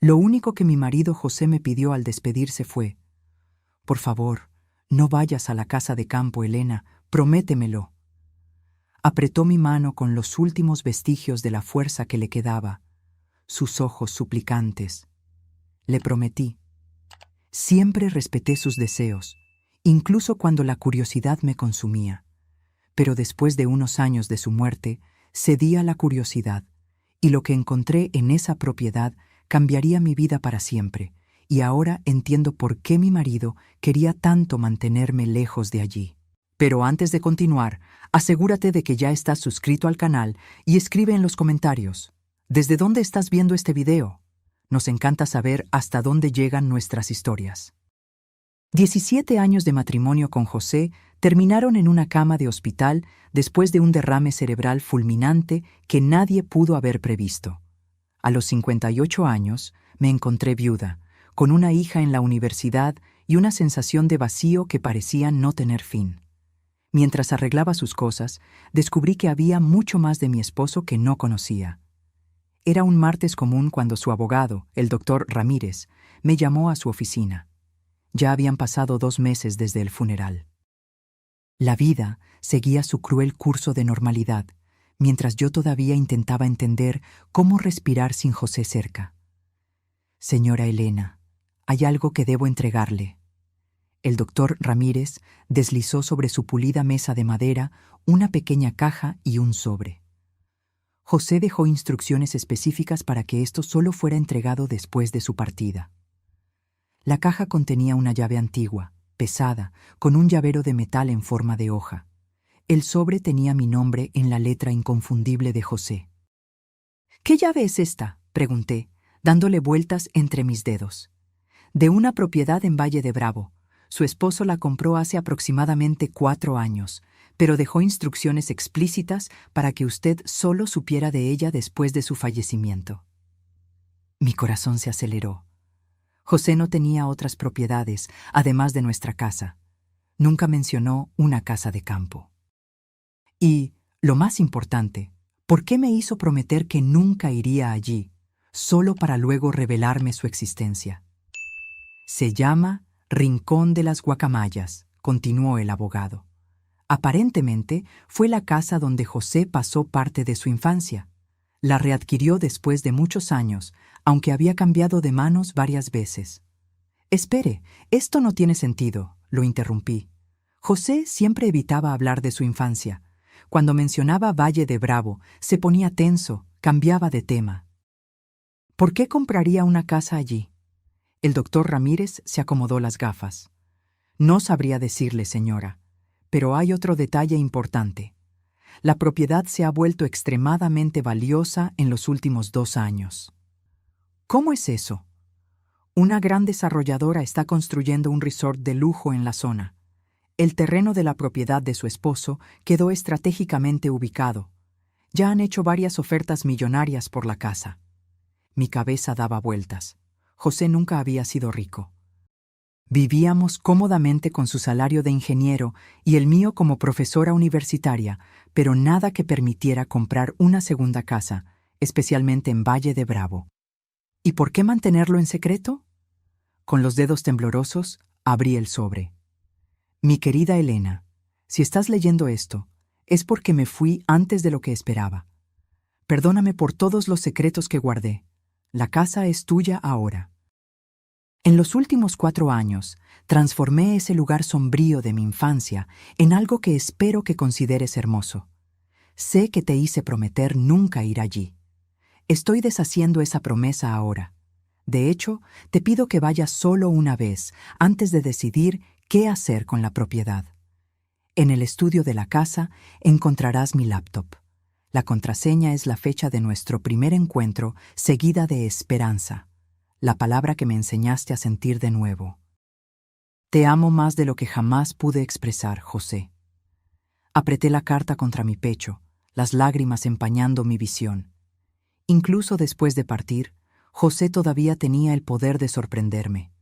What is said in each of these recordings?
Lo único que mi marido José me pidió al despedirse fue: «Por favor, no vayas a la casa de campo, Elena, prométemelo». Apretó mi mano con los últimos vestigios de la fuerza que le quedaba, sus ojos suplicantes. Le prometí. Siempre respeté sus deseos, incluso cuando la curiosidad me consumía. Pero después de unos años de su muerte, cedí a la curiosidad, y lo que encontré en esa propiedad cambiaría mi vida para siempre, y ahora entiendo por qué mi marido quería tanto mantenerme lejos de allí. Pero antes de continuar, asegúrate de que ya estás suscrito al canal y escribe en los comentarios: ¿desde dónde estás viendo este video? Nos encanta saber hasta dónde llegan nuestras historias. 17 años de matrimonio con José terminaron en una cama de hospital después de un derrame cerebral fulminante que nadie pudo haber previsto. A los 58 años me encontré viuda, con una hija en la universidad y una sensación de vacío que parecía no tener fin. Mientras arreglaba sus cosas, descubrí que había mucho más de mi esposo que no conocía. Era un martes común cuando su abogado, el doctor Ramírez, me llamó a su oficina. Ya habían pasado 2 meses desde el funeral. La vida seguía su cruel curso de normalidad, mientras yo todavía intentaba entender cómo respirar sin José cerca. «Señora Elena, hay algo que debo entregarle». El doctor Ramírez deslizó sobre su pulida mesa de madera una pequeña caja y un sobre. José dejó instrucciones específicas para que esto solo fuera entregado después de su partida. La caja contenía una llave antigua, pesada, con un llavero de metal en forma de hoja. El sobre tenía mi nombre en la letra inconfundible de José. «¿Qué llave es esta?», pregunté, dándole vueltas entre mis dedos. «De una propiedad en Valle de Bravo. Su esposo la compró hace aproximadamente 4 años, pero dejó instrucciones explícitas para que usted solo supiera de ella después de su fallecimiento». Mi corazón se aceleró. José no tenía otras propiedades, además de nuestra casa. Nunca mencionó una casa de campo. Y, lo más importante, ¿por qué me hizo prometer que nunca iría allí, solo para luego revelarme su existencia? «Se llama Rincón de las Guacamayas», continuó el abogado. «Aparentemente fue la casa donde José pasó parte de su infancia. La readquirió después de muchos años, aunque había cambiado de manos varias veces». «Espere, esto no tiene sentido», lo interrumpí. José siempre evitaba hablar de su infancia. Cuando mencionaba Valle de Bravo, se ponía tenso, cambiaba de tema. «¿Por qué compraría una casa allí?». El doctor Ramírez se acomodó las gafas. «No sabría decirle, señora, pero hay otro detalle importante. La propiedad se ha vuelto extremadamente valiosa en los últimos 2 años». «¿Cómo es eso?». «Una gran desarrolladora está construyendo un resort de lujo en la zona. El terreno de la propiedad de su esposo quedó estratégicamente ubicado. Ya han hecho varias ofertas millonarias por la casa». Mi cabeza daba vueltas. José nunca había sido rico. Vivíamos cómodamente con su salario de ingeniero y el mío como profesora universitaria, pero nada que permitiera comprar una segunda casa, especialmente en Valle de Bravo. ¿Y por qué mantenerlo en secreto? Con los dedos temblorosos, abrí el sobre. «Mi querida Elena, si estás leyendo esto, es porque me fui antes de lo que esperaba. Perdóname por todos los secretos que guardé. La casa es tuya ahora. En los últimos 4 años, transformé ese lugar sombrío de mi infancia en algo que espero que consideres hermoso. Sé que te hice prometer nunca ir allí. Estoy deshaciendo esa promesa ahora. De hecho, te pido que vayas solo una vez antes de decidir qué hacer con la propiedad. En el estudio de la casa encontrarás mi laptop. La contraseña es la fecha de nuestro primer encuentro, seguida de esperanza, la palabra que me enseñaste a sentir de nuevo. Te amo más de lo que jamás pude expresar, José». Apreté la carta contra mi pecho, las lágrimas empañando mi visión. Incluso después de partir, José todavía tenía el poder de sorprenderme.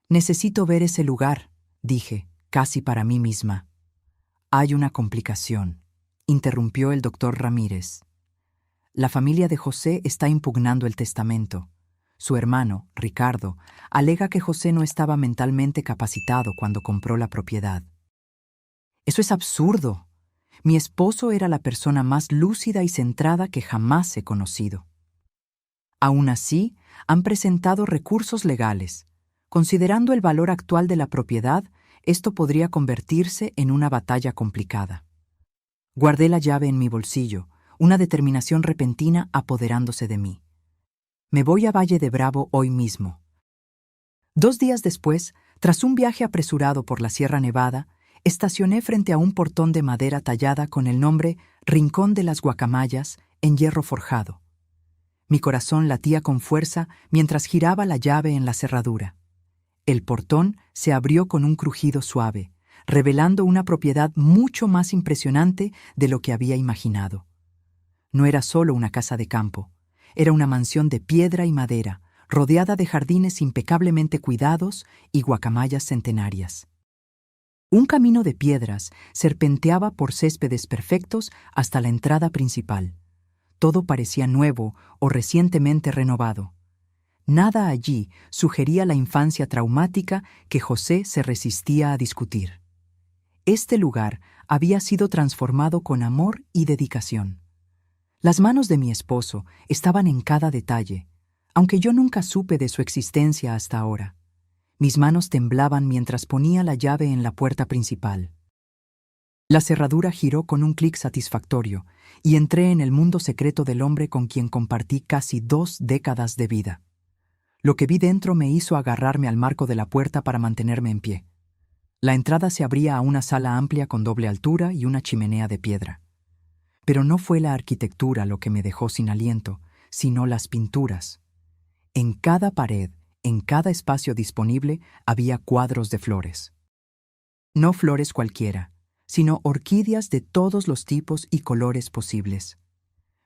«Necesito ver ese lugar», dije, casi para mí misma. «Hay una complicación», interrumpió el doctor Ramírez. «La familia de José está impugnando el testamento. su hermano, Ricardo, alega que José no estaba mentalmente capacitado cuando compró la propiedad. Eso es absurdo. Mi esposo era la persona más lúcida y centrada que jamás he conocido. Aún así, han presentado recursos legales. Considerando el valor actual de la propiedad, esto podría convertirse en una batalla complicada. Guardé la llave en mi bolsillo, una determinación repentina apoderándose de mí. Me voy a Valle de Bravo hoy mismo. 2 días después, tras un viaje apresurado por la Sierra Nevada, estacioné frente a un portón de madera tallada con el nombre Rincón de las Guacamayas en hierro forjado. Mi corazón latía con fuerza mientras giraba la llave en la cerradura. El portón se abrió con un crujido suave, revelando una propiedad mucho más impresionante de lo que había imaginado. No era solo una casa de campo, era una mansión de piedra y madera, rodeada de jardines impecablemente cuidados y guacamayas centenarias. Un camino de piedras serpenteaba por céspedes perfectos hasta la entrada principal. Todo parecía nuevo o recientemente renovado. Nada allí sugería la infancia traumática que José se resistía a discutir. Este lugar había sido transformado con amor y dedicación. Las manos de mi esposo estaban en cada detalle, aunque yo nunca supe de su existencia hasta ahora. Mis manos temblaban mientras ponía la llave en la puerta principal. La cerradura giró con un clic satisfactorio y entré en el mundo secreto del hombre con quien compartí casi 2 décadas de vida. Lo que vi dentro me hizo agarrarme al marco de la puerta para mantenerme en pie. La entrada se abría a una sala amplia con doble altura y una chimenea de piedra. Pero no fue la arquitectura lo que me dejó sin aliento, sino las pinturas. En cada pared, en cada espacio disponible, había cuadros de flores. No flores cualquiera, sino orquídeas de todos los tipos y colores posibles.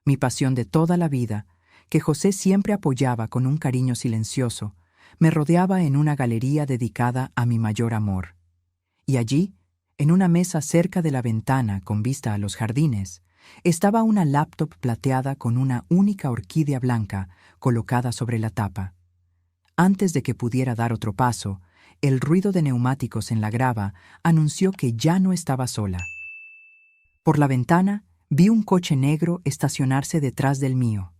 Mi pasión de toda la vida, que José siempre apoyaba con un cariño silencioso, me rodeaba en una galería dedicada a mi mayor amor. Y allí, en una mesa cerca de la ventana con vista a los jardines, estaba una laptop plateada con una única orquídea blanca colocada sobre la tapa. Antes de que pudiera dar otro paso, el ruido de neumáticos en la grava anunció que ya no estaba sola. Por la ventana vi un coche negro estacionarse detrás del mío.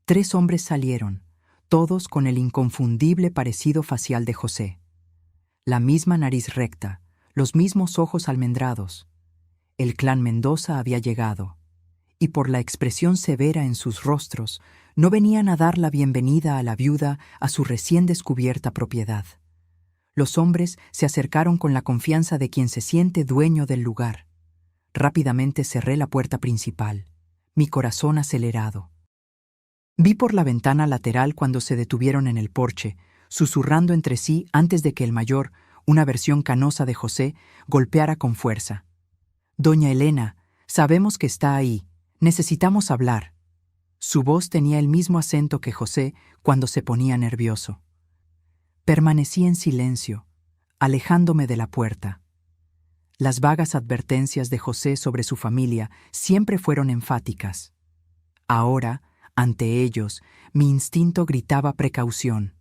3 hombres salieron, todos con el inconfundible parecido facial de José. La misma nariz recta, los mismos ojos almendrados. El clan Mendoza había llegado, y por la expresión severa en sus rostros, no venían a dar la bienvenida a la viuda a su recién descubierta propiedad. Los hombres se acercaron con la confianza de quien se siente dueño del lugar. Rápidamente cerré la puerta principal, mi corazón acelerado. Vi por la ventana lateral cuando se detuvieron en el porche, susurrando entre sí antes de que el mayor, una versión canosa de José, golpeara con fuerza. «Doña Elena, sabemos que está ahí. Necesitamos hablar». Su voz tenía el mismo acento que José cuando se ponía nervioso. Permanecí en silencio, alejándome de la puerta. Las vagas advertencias de José sobre su familia siempre fueron enfáticas. Ahora, ante ellos, mi instinto gritaba precaución.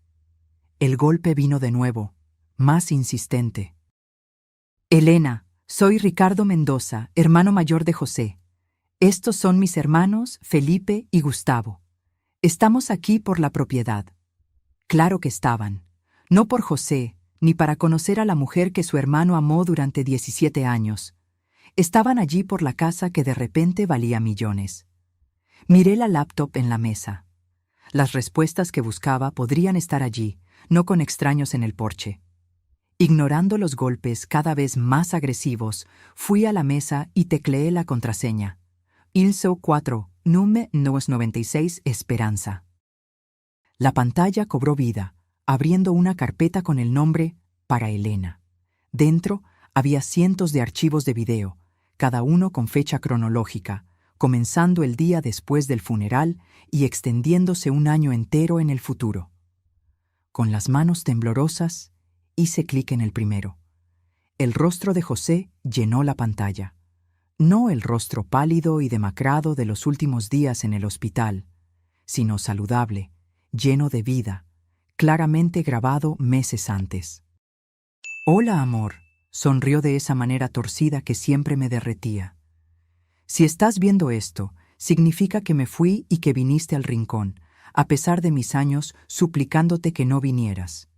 El golpe vino de nuevo, más insistente. «Elena, soy Ricardo Mendoza, hermano mayor de José. Estos son mis hermanos Felipe y Gustavo. Estamos aquí por la propiedad». Claro que estaban. No por José, ni para conocer a la mujer que su hermano amó durante 17 años. Estaban allí por la casa que de repente valía millones. Miré la laptop en la mesa. Las respuestas que buscaba podrían estar allí, no con extraños en el porche. Ignorando los golpes cada vez más agresivos, fui a la mesa y tecleé la contraseña. ILSO 4, NUME 96 Esperanza. La pantalla cobró vida, abriendo una carpeta con el nombre Para Elena. Dentro había cientos de archivos de video, cada uno con fecha cronológica, comenzando el día después del funeral y extendiéndose un año entero en el futuro. Con las manos temblorosas, hice clic en el primero. El rostro de José llenó la pantalla. No el rostro pálido y demacrado de los últimos días en el hospital, sino saludable, lleno de vida, claramente grabado meses antes. «Hola, amor», sonrió de esa manera torcida que siempre me derretía. «Si estás viendo esto, significa que me fui y que viniste al rincón, a pesar de mis años suplicándote que no vinieras.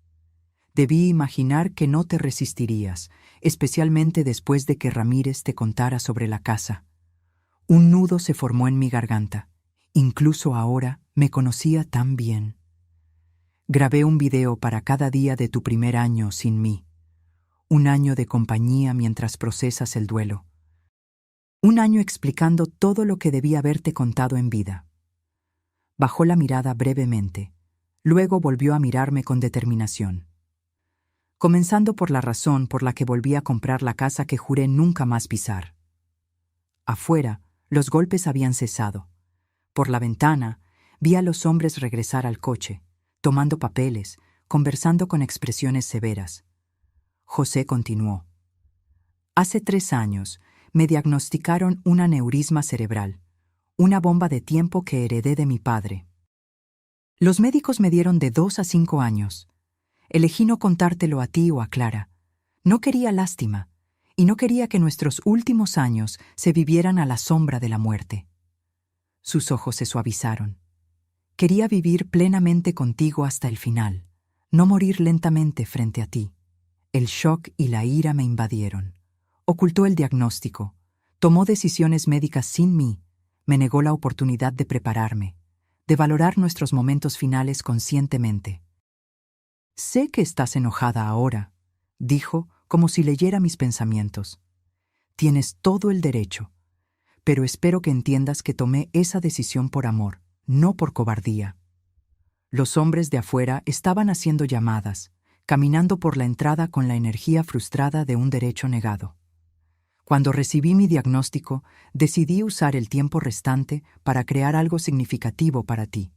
Debí imaginar que no te resistirías, especialmente después de que Ramírez te contara sobre la casa». Un nudo se formó en mi garganta. Incluso ahora me conocía tan bien. Grabé un video para cada día de tu primer año sin mí. Un año de compañía mientras procesas el duelo. Un año explicando todo lo que debía haberte contado en vida. Bajó la mirada brevemente. Luego volvió a mirarme con determinación. Comenzando por la razón por la que volví a comprar la casa que juré nunca más pisar. Afuera, los golpes habían cesado. Por la ventana, vi a los hombres regresar al coche, tomando papeles, conversando con expresiones severas. José continuó. Hace 3 años me diagnosticaron un aneurisma cerebral, una bomba de tiempo que heredé de mi padre. Los médicos me dieron de 2 a 5 años. Elegí no contártelo a ti o a Clara. No quería lástima, y no quería que nuestros últimos años se vivieran a la sombra de la muerte. Sus ojos se suavizaron. Quería vivir plenamente contigo hasta el final, no morir lentamente frente a ti. El shock y la ira me invadieron. Ocultó el diagnóstico, tomó decisiones médicas sin mí, me negó la oportunidad de prepararme, de valorar nuestros momentos finales conscientemente. «Sé que estás enojada ahora», dijo, como si leyera mis pensamientos. «Tienes todo el derecho, pero espero que entiendas que tomé esa decisión por amor, no por cobardía». Los hombres de afuera estaban haciendo llamadas, caminando por la entrada con la energía frustrada de un derecho negado. Cuando recibí mi diagnóstico, decidí usar el tiempo restante para crear algo significativo para ti.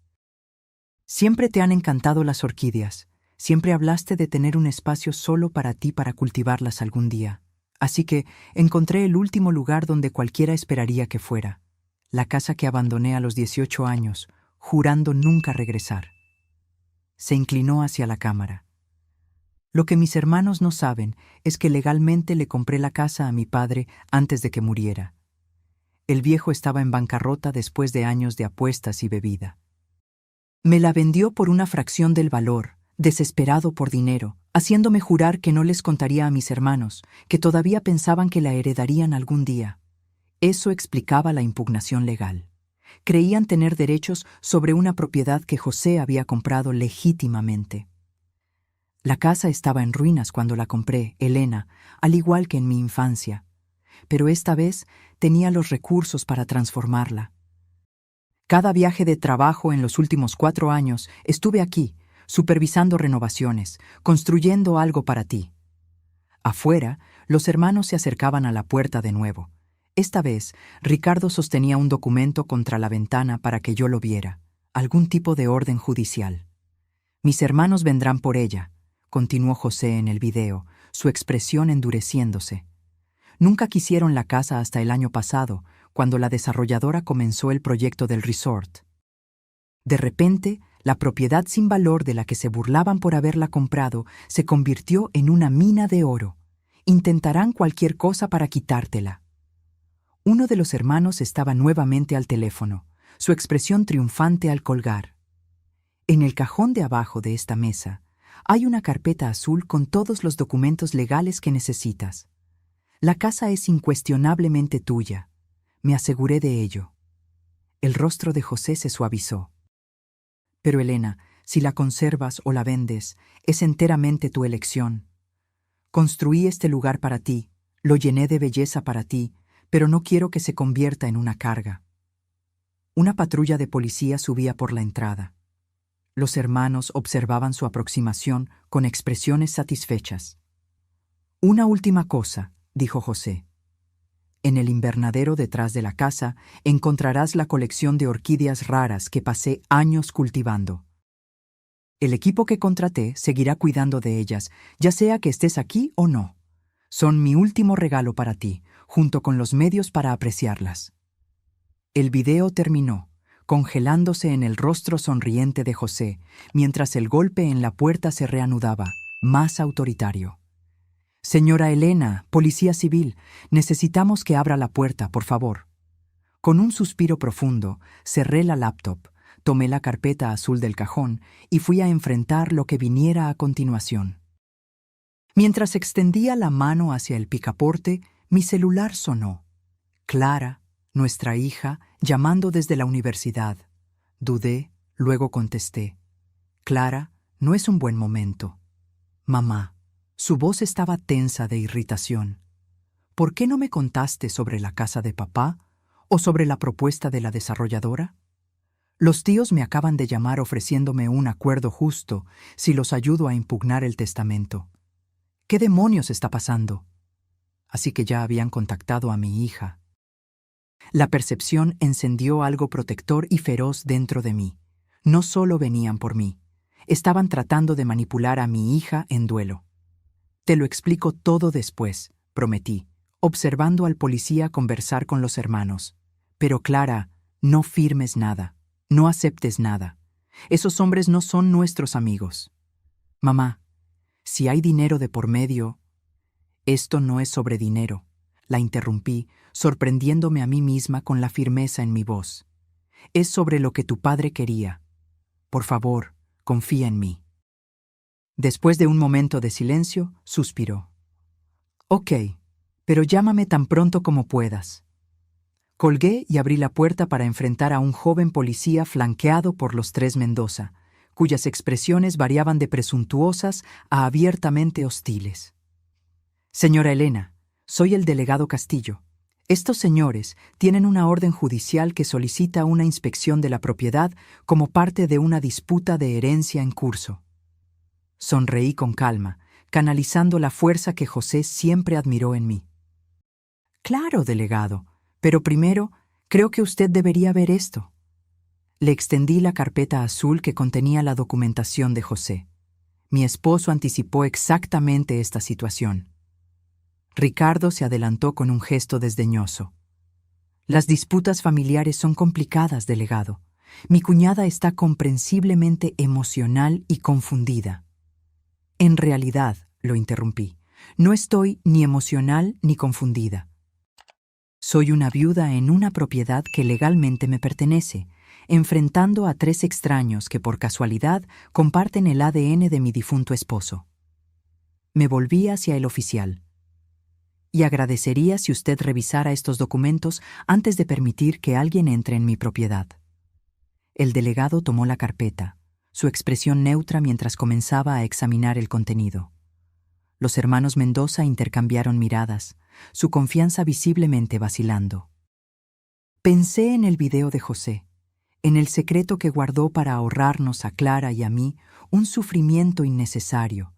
Siempre te han encantado las orquídeas. Siempre hablaste de tener un espacio solo para ti para cultivarlas algún día. Así que encontré el último lugar donde cualquiera esperaría que fuera. La casa que abandoné a los 18 años, jurando nunca regresar. Se inclinó hacia la cámara. Lo que mis hermanos no saben es que legalmente le compré la casa a mi padre antes de que muriera. El viejo estaba en bancarrota después de años de apuestas y bebida. Me la vendió por una fracción del valor, desesperado por dinero, haciéndome jurar que no les contaría a mis hermanos, que todavía pensaban que la heredarían algún día. Eso explicaba la impugnación legal. Creían tener derechos sobre una propiedad que José había comprado legítimamente. La casa estaba en ruinas cuando la compré, Elena, al igual que en mi infancia, pero esta vez tenía los recursos para transformarla. Cada viaje de trabajo en los últimos 4 años estuve aquí, supervisando renovaciones, construyendo algo para ti. Afuera, los hermanos se acercaban a la puerta de nuevo. Esta vez, Ricardo sostenía un documento contra la ventana para que yo lo viera, algún tipo de orden judicial. «Mis hermanos vendrán por ella», continuó José en el video, su expresión endureciéndose. Nunca quisieron la casa hasta el año pasado, cuando la desarrolladora comenzó el proyecto del resort. De repente, la propiedad sin valor de la que se burlaban por haberla comprado se convirtió en una mina de oro. Intentarán cualquier cosa para quitártela. Uno de los hermanos estaba nuevamente al teléfono, su expresión triunfante al colgar. En el cajón de abajo de esta mesa hay una carpeta azul con todos los documentos legales que necesitas. La casa es incuestionablemente tuya. Me aseguré de ello. El rostro de José se suavizó. «Pero Elena, si la conservas o la vendes, es enteramente tu elección. Construí este lugar para ti, lo llené de belleza para ti, pero no quiero que se convierta en una carga». Una patrulla de policía subía por la entrada. Los hermanos observaban su aproximación con expresiones satisfechas. «Una última cosa», dijo José. «En el invernadero detrás de la casa encontrarás la colección de orquídeas raras que pasé años cultivando. El equipo que contraté seguirá cuidando de ellas, ya sea que estés aquí o no. Son mi último regalo para ti, junto con los medios para apreciarlas». El video terminó. congelándose en el rostro sonriente de José, mientras el golpe en la puerta se reanudaba, más autoritario. «Señora Elena, policía civil, necesitamos que abra la puerta, por favor». Con un suspiro profundo, cerré la laptop, tomé la carpeta azul del cajón y fui a enfrentar lo que viniera a continuación. Mientras extendía la mano hacia el picaporte, mi celular sonó. Clara, nuestra hija, llamando desde la universidad. Dudé, luego contesté. «Clara, no es un buen momento». «Mamá». Su voz estaba tensa de irritación. «¿Por qué no me contaste sobre la casa de papá o sobre la propuesta de la desarrolladora? Los tíos me acaban de llamar ofreciéndome un acuerdo justo si los ayudo a impugnar el testamento. ¿Qué demonios está pasando?» Así que ya habían contactado a mi hija. La percepción encendió algo protector y feroz dentro de mí. No solo venían por mí, estaban tratando de manipular a mi hija en duelo. «Te lo explico todo después», prometí, observando al policía conversar con los hermanos. «Pero Clara, no firmes nada, no aceptes nada. Esos hombres no son nuestros amigos». «Mamá, si hay dinero de por medio...» «Esto no es sobre dinero», la interrumpí, sorprendiéndome a mí misma con la firmeza en mi voz. «Es sobre lo que tu padre quería. Por favor, confía en mí». Después de un momento de silencio, suspiró. «Ok, pero llámame tan pronto como puedas». Colgué y abrí la puerta para enfrentar a un joven policía flanqueado por los tres Mendoza, cuyas expresiones variaban de presuntuosas a abiertamente hostiles. «Señora Elena, soy el delegado Castillo. Estos señores tienen una orden judicial que solicita una inspección de la propiedad como parte de una disputa de herencia en curso». Sonreí con calma, canalizando la fuerza que José siempre admiró en mí. «Claro, delegado, pero primero creo que usted debería ver esto». Le extendí la carpeta azul que contenía la documentación de José. Mi esposo anticipó exactamente esta situación. Ricardo se adelantó con un gesto desdeñoso. «Las disputas familiares son complicadas, delegado. Mi cuñada está comprensiblemente emocional y confundida». «En realidad», lo interrumpí, «no estoy ni emocional ni confundida. Soy una viuda en una propiedad que legalmente me pertenece, enfrentando a tres extraños que por casualidad comparten el ADN de mi difunto esposo». Me volví hacia el oficial. «Y agradecería si usted revisara estos documentos antes de permitir que alguien entre en mi propiedad». El delegado tomó la carpeta, su expresión neutra mientras comenzaba a examinar el contenido. Los hermanos Mendoza intercambiaron miradas, su confianza visiblemente vacilando. Pensé en el video de José, en el secreto que guardó para ahorrarnos a Clara y a mí un sufrimiento innecesario,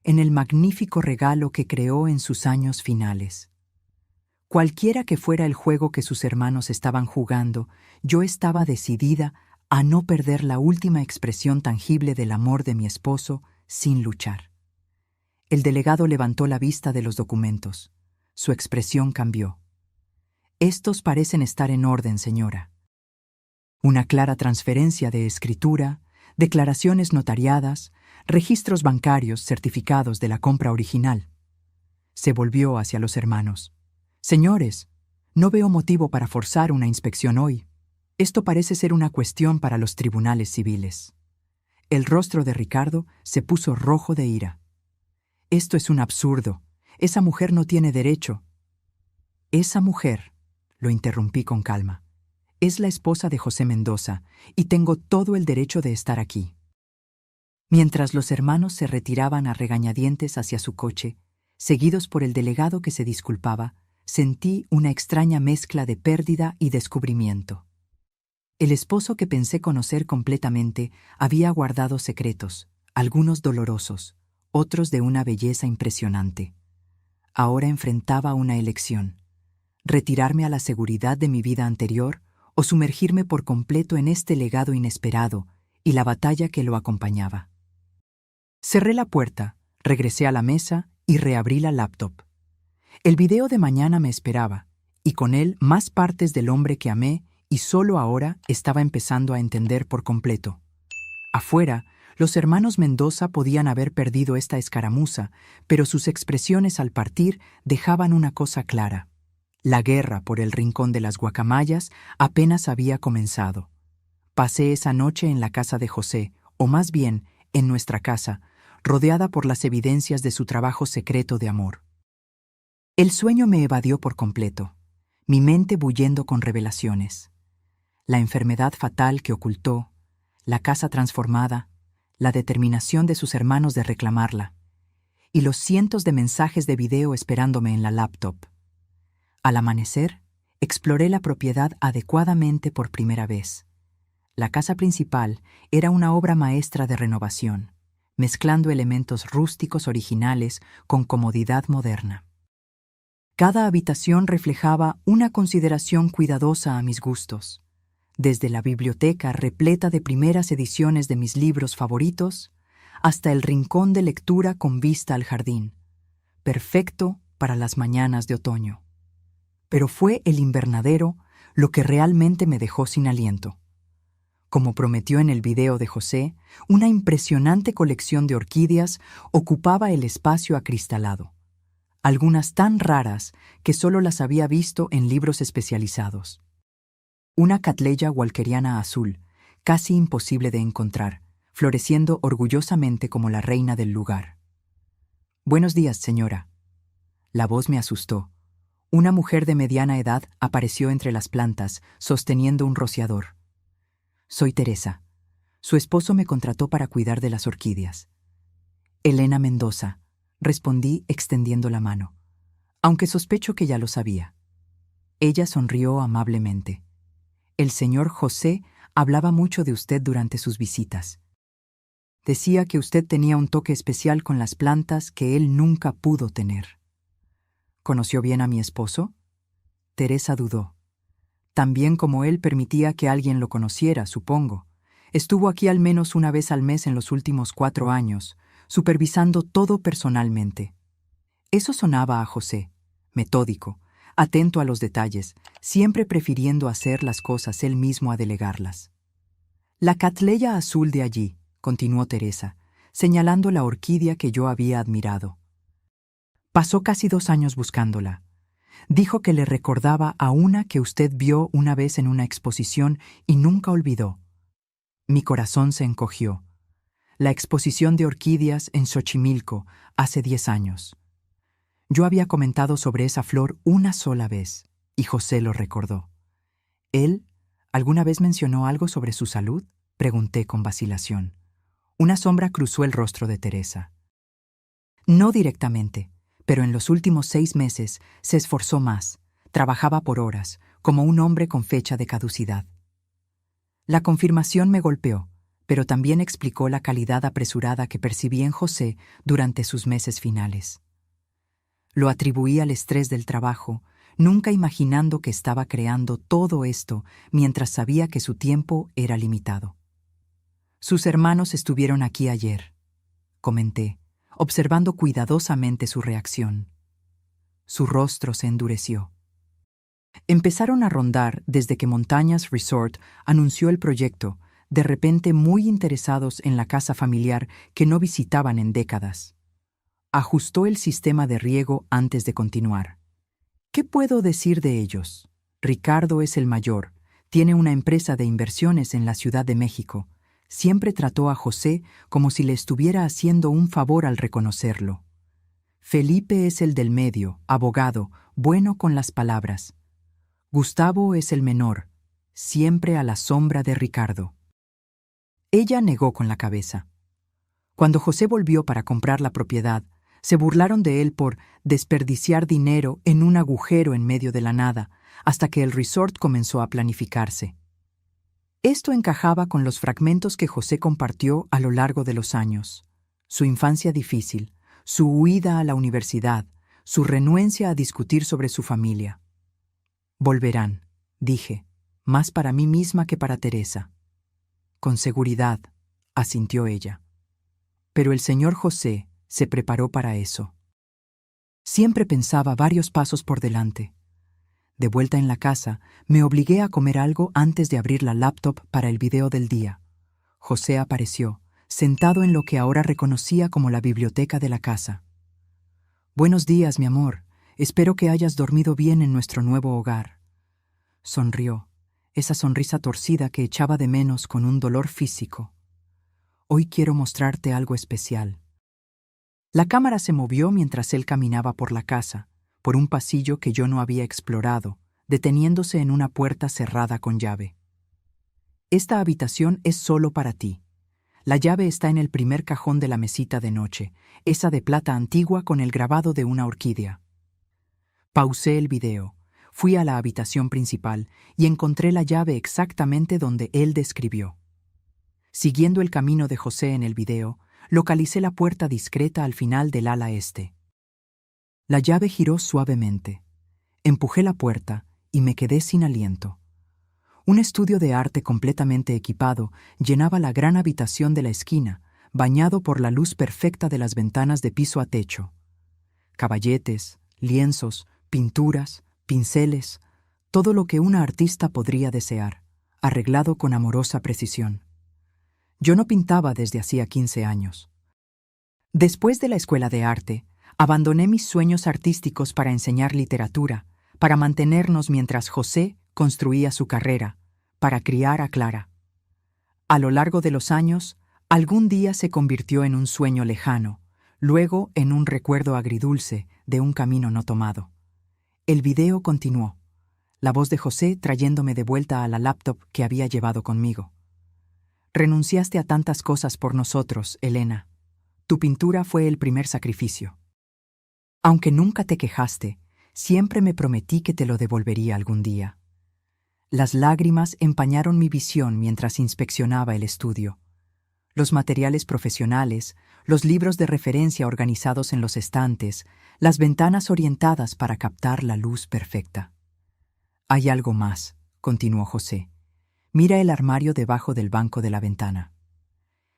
en el magnífico regalo que creó en sus años finales. Cualquiera que fuera el juego que sus hermanos estaban jugando, yo estaba decidida a no perder la última expresión tangible del amor de mi esposo sin luchar. El delegado levantó la vista de los documentos. Su expresión cambió. «Estos parecen estar en orden, señora. Una clara transferencia de escritura, declaraciones notariadas, registros bancarios certificados de la compra original». Se volvió hacia los hermanos. «Señores, no veo motivo para forzar una inspección hoy. Esto parece ser una cuestión para los tribunales civiles». El rostro de Ricardo se puso rojo de ira. «Esto es un absurdo. Esa mujer no tiene derecho». «Esa mujer», lo interrumpí con calma, «es la esposa de José Mendoza y tengo todo el derecho de estar aquí». Mientras los hermanos se retiraban a regañadientes hacia su coche, seguidos por el delegado que se disculpaba, sentí una extraña mezcla de pérdida y descubrimiento. El esposo que pensé conocer completamente había guardado secretos, algunos dolorosos, otros de una belleza impresionante. Ahora enfrentaba una elección: retirarme a la seguridad de mi vida anterior o sumergirme por completo en este legado inesperado y la batalla que lo acompañaba. Cerré la puerta, regresé a la mesa y reabrí la laptop. El video de mañana me esperaba, y con él más partes del hombre que amé y solo ahora estaba empezando a entender por completo. Afuera, los hermanos Mendoza podían haber perdido esta escaramuza, pero sus expresiones al partir dejaban una cosa clara. La guerra por el rincón de las guacamayas apenas había comenzado. Pasé esa noche en la casa de José, o más bien, en nuestra casa, rodeada por las evidencias de su trabajo secreto de amor. El sueño me evadió por completo, mi mente bullendo con revelaciones. La enfermedad fatal que ocultó, la casa transformada, la determinación de sus hermanos de reclamarla, y los cientos de mensajes de video esperándome en la laptop. Al amanecer, exploré la propiedad adecuadamente por primera vez. La casa principal era una obra maestra de renovación, mezclando elementos rústicos originales con comodidad moderna. Cada habitación reflejaba una consideración cuidadosa a mis gustos, desde la biblioteca repleta de primeras ediciones de mis libros favoritos hasta el rincón de lectura con vista al jardín, perfecto para las mañanas de otoño. Pero fue el invernadero lo que realmente me dejó sin aliento. Como prometió en el video de José, una impresionante colección de orquídeas ocupaba el espacio acristalado, algunas tan raras que solo las había visto en libros especializados. Una Cattleya walkeriana azul, casi imposible de encontrar, floreciendo orgullosamente como la reina del lugar. «Buenos días, señora». La voz me asustó. Una mujer de mediana edad apareció entre las plantas, sosteniendo un rociador. «Soy Teresa. Su esposo me contrató para cuidar de las orquídeas». «Elena Mendoza», respondí extendiendo la mano, aunque sospecho que ya lo sabía. Ella sonrió amablemente. «El señor José hablaba mucho de usted durante sus visitas. Decía que usted tenía un toque especial con las plantas que él nunca pudo tener». «¿Conoció bien a mi esposo?». Teresa dudó. «También como él permitía que alguien lo conociera, supongo. Estuvo aquí al menos una vez al mes en los últimos 4 años, supervisando todo personalmente». Eso sonaba a José, metódico, atento a los detalles, siempre prefiriendo hacer las cosas él mismo a delegarlas. «La Cattleya azul de allí», continuó Teresa, señalando la orquídea que yo había admirado. «Pasó casi 2 años buscándola. Dijo que le recordaba a una que usted vio una vez en una exposición y nunca olvidó». Mi corazón se encogió. La exposición de orquídeas en Xochimilco, hace 10 años. Yo había comentado sobre esa flor una sola vez, y José lo recordó. «¿Él alguna vez mencionó algo sobre su salud?», pregunté con vacilación. Una sombra cruzó el rostro de Teresa. «No directamente, pero en los últimos 6 meses se esforzó más, trabajaba por horas, como un hombre con fecha de caducidad». La confirmación me golpeó, pero también explicó la calidad apresurada que percibí en José durante sus meses finales. Lo atribuí al estrés del trabajo, nunca imaginando que estaba creando todo esto mientras sabía que su tiempo era limitado. «Sus hermanos estuvieron aquí ayer», comenté, observando cuidadosamente su reacción. Su rostro se endureció. Empezaron a rondar desde que Montañas Resort anunció el proyecto, de repente muy interesados en la casa familiar que no visitaban en décadas. Ajustó el sistema de riego antes de continuar. «¿Qué puedo decir de ellos? Ricardo es el mayor, tiene una empresa de inversiones en la Ciudad de México. Siempre trató a José como si le estuviera haciendo un favor al reconocerlo. Felipe es el del medio, abogado, bueno con las palabras. Gustavo es el menor, siempre a la sombra de Ricardo». Ella negó con la cabeza. Cuando José volvió para comprar la propiedad, se burlaron de él por desperdiciar dinero en un agujero en medio de la nada, hasta que el resort comenzó a planificarse. Esto encajaba con los fragmentos que José compartió a lo largo de los años. Su infancia difícil, su huida a la universidad, su renuencia a discutir sobre su familia. «Volverán», dije, más para mí misma que para Teresa. «Con seguridad», asintió ella. Pero el señor José se preparó para eso. Siempre pensaba varios pasos por delante. De vuelta en la casa, me obligué a comer algo antes de abrir la laptop para el video del día. José apareció, sentado en lo que ahora reconocía como la biblioteca de la casa. «Buenos días, mi amor. Espero que hayas dormido bien en nuestro nuevo hogar». Sonrió, esa sonrisa torcida que echaba de menos con un dolor físico. «Hoy quiero mostrarte algo especial». La cámara se movió mientras él caminaba por la casa, por un pasillo que yo no había explorado, deteniéndose en una puerta cerrada con llave. «Esta habitación es solo para ti. La llave está en el primer cajón de la mesita de noche, esa de plata antigua con el grabado de una orquídea». Pausé el video, fui a la habitación principal y encontré la llave exactamente donde él describió. Siguiendo el camino de José en el video, localicé la puerta discreta al final del ala este. La llave giró suavemente. Empujé la puerta y me quedé sin aliento. Un estudio de arte completamente equipado llenaba la gran habitación de la esquina, bañado por la luz perfecta de las ventanas de piso a techo. Caballetes, lienzos, pinturas, pinceles, todo lo que una artista podría desear, arreglado con amorosa precisión. Yo no pintaba desde hacía 15 años. Después de la escuela de arte, abandoné mis sueños artísticos para enseñar literatura, para mantenernos mientras José construía su carrera, para criar a Clara. A lo largo de los años, algún día se convirtió en un sueño lejano, luego en un recuerdo agridulce de un camino no tomado. El video continuó, la voz de José trayéndome de vuelta a la laptop que había llevado conmigo. «Renunciaste a tantas cosas por nosotros, Elena. Tu pintura fue el primer sacrificio. Aunque nunca te quejaste, siempre me prometí que te lo devolvería algún día». Las lágrimas empañaron mi visión mientras inspeccionaba el estudio. Los materiales profesionales, los libros de referencia organizados en los estantes, las ventanas orientadas para captar la luz perfecta. «Hay algo más», continuó José. «Mira el armario debajo del banco de la ventana».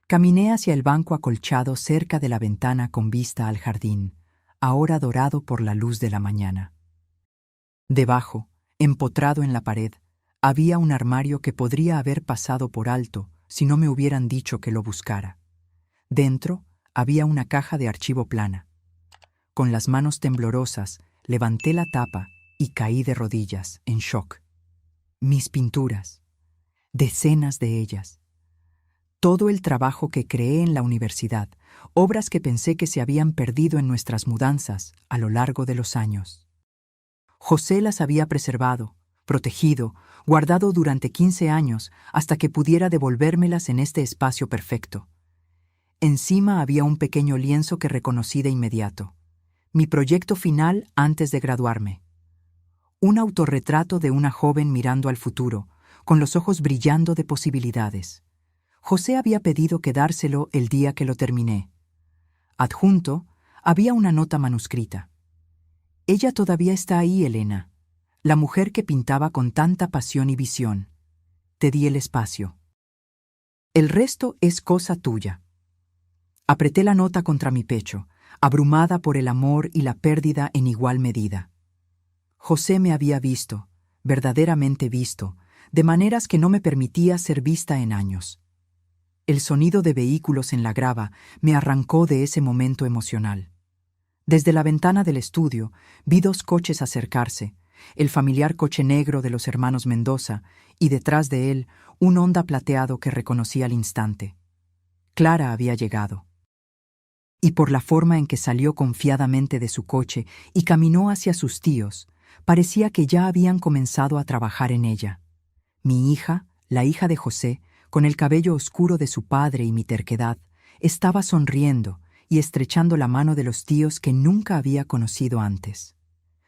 Caminé hacia el banco acolchado cerca de la ventana con vista al jardín, ahora dorado por la luz de la mañana. Debajo, empotrado en la pared, había un armario que podría haber pasado por alto si no me hubieran dicho que lo buscara. Dentro había una caja de archivo plana. Con las manos temblorosas, levanté la tapa y caí de rodillas, en shock. Mis pinturas, decenas de ellas. Todo el trabajo que creé en la universidad, obras que pensé que se habían perdido en nuestras mudanzas a lo largo de los años. José las había preservado, protegido, guardado durante 15 años hasta que pudiera devolvérmelas en este espacio perfecto. Encima había un pequeño lienzo que reconocí de inmediato. Mi proyecto final antes de graduarme. Un autorretrato de una joven mirando al futuro, con los ojos brillando de posibilidades. José había pedido quedárselo el día que lo terminé. Adjunto, había una nota manuscrita. «Ella todavía está ahí, Elena. La mujer que pintaba con tanta pasión y visión. Te di el espacio. El resto es cosa tuya». Apreté la nota contra mi pecho, abrumada por el amor y la pérdida en igual medida. José me había visto, verdaderamente visto, de maneras que no me permitía ser vista en años. El sonido de vehículos en la grava me arrancó de ese momento emocional. Desde la ventana del estudio vi 2 coches acercarse, el familiar coche negro de los hermanos Mendoza y detrás de él un Honda plateado que reconocí al instante. Clara había llegado. Y por la forma en que salió confiadamente de su coche y caminó hacia sus tíos, parecía que ya habían comenzado a trabajar en ella. Mi hija, la hija de José, con el cabello oscuro de su padre y mi terquedad, estaba sonriendo y estrechando la mano de los tíos que nunca había conocido antes.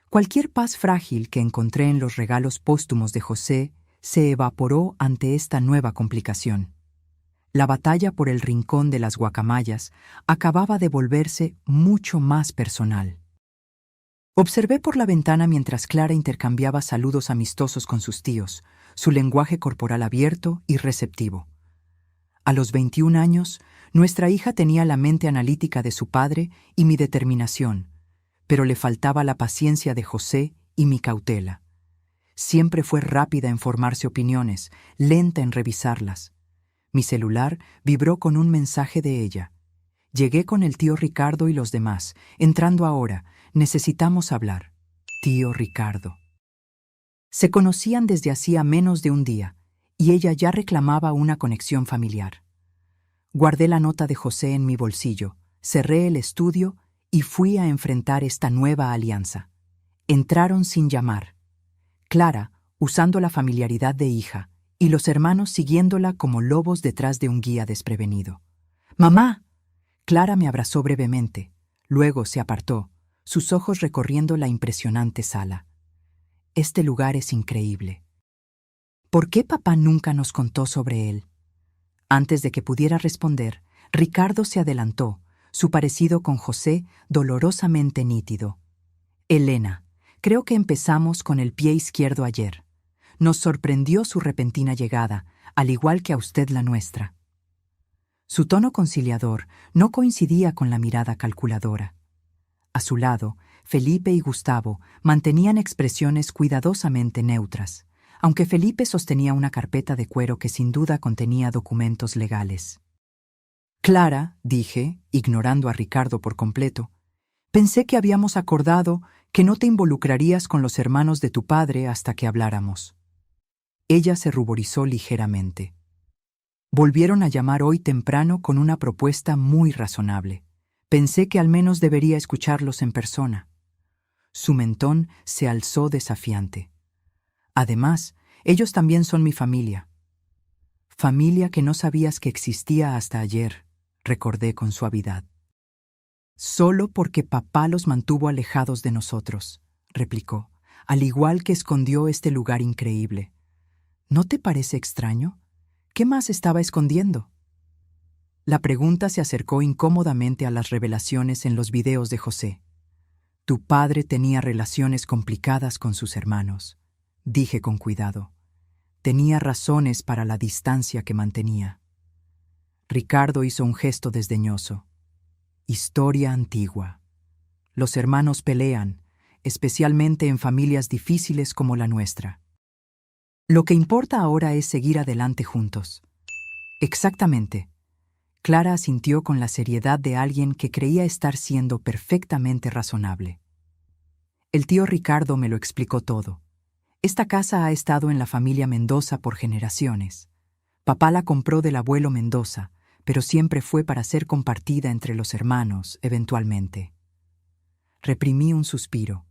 Cualquier paz frágil que encontré en los regalos póstumos de José se evaporó ante esta nueva complicación. La batalla por el rincón de las guacamayas acababa de volverse mucho más personal. Observé por la ventana mientras Clara intercambiaba saludos amistosos con sus tíos, su lenguaje corporal abierto y receptivo. A los 21 años, nuestra hija tenía la mente analítica de su padre y mi determinación, pero le faltaba la paciencia de José y mi cautela. Siempre fue rápida en formarse opiniones, lenta en revisarlas. Mi celular vibró con un mensaje de ella. Llegué con el tío Ricardo y los demás. Entrando ahora, necesitamos hablar. Tío Ricardo. Se conocían desde hacía menos de un día, y ella ya reclamaba una conexión familiar. Guardé la nota de José en mi bolsillo, cerré el estudio y fui a enfrentar esta nueva alianza. Entraron sin llamar. Clara, usando la familiaridad de hija, y los hermanos siguiéndola como lobos detrás de un guía desprevenido. ¡Mamá! Clara me abrazó brevemente, luego se apartó, sus ojos recorriendo la impresionante sala. Este lugar es increíble. ¿Por qué papá nunca nos contó sobre él? Antes de que pudiera responder, Ricardo se adelantó, su parecido con José dolorosamente nítido. Elena, creo que empezamos con el pie izquierdo ayer. Nos sorprendió su repentina llegada, al igual que a usted la nuestra. Su tono conciliador no coincidía con la mirada calculadora. A su lado, Felipe y Gustavo mantenían expresiones cuidadosamente neutras, aunque Felipe sostenía una carpeta de cuero que sin duda contenía documentos legales. Clara, dije, ignorando a Ricardo por completo, pensé que habíamos acordado que no te involucrarías con los hermanos de tu padre hasta que habláramos. Ella se ruborizó ligeramente. Volvieron a llamar hoy temprano con una propuesta muy razonable. Pensé que al menos debería escucharlos en persona. Su mentón se alzó desafiante. Además, ellos también son mi familia. Familia que no sabías que existía hasta ayer, recordé con suavidad. Solo porque papá los mantuvo alejados de nosotros, replicó, al igual que escondió este lugar increíble. ¿No te parece extraño? ¿Qué más estaba escondiendo? La pregunta se acercó incómodamente a las revelaciones en los videos de José. Tu padre tenía relaciones complicadas con sus hermanos, dije con cuidado. Tenía razones para la distancia que mantenía. Ricardo hizo un gesto desdeñoso. Historia antigua. Los hermanos pelean, especialmente en familias difíciles como la nuestra. Lo que importa ahora es seguir adelante juntos. Exactamente. Clara asintió con la seriedad de alguien que creía estar siendo perfectamente razonable. El tío Ricardo me lo explicó todo. Esta casa ha estado en la familia Mendoza por generaciones. Papá la compró del abuelo Mendoza, pero siempre fue para ser compartida entre los hermanos, eventualmente. Reprimí un suspiro.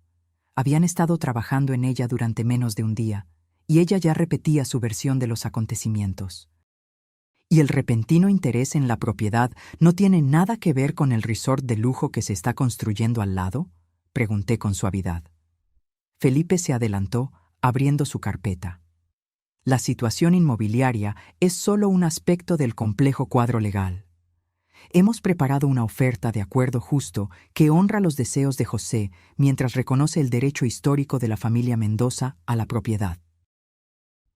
Habían estado trabajando en ella durante menos de un día, y ella ya repetía su versión de los acontecimientos. ¿Y el repentino interés en la propiedad no tiene nada que ver con el resort de lujo que se está construyendo al lado? Pregunté con suavidad. Felipe se adelantó, abriendo su carpeta. La situación inmobiliaria es solo un aspecto del complejo cuadro legal. Hemos preparado una oferta de acuerdo justo que honra los deseos de José mientras reconoce el derecho histórico de la familia Mendoza a la propiedad.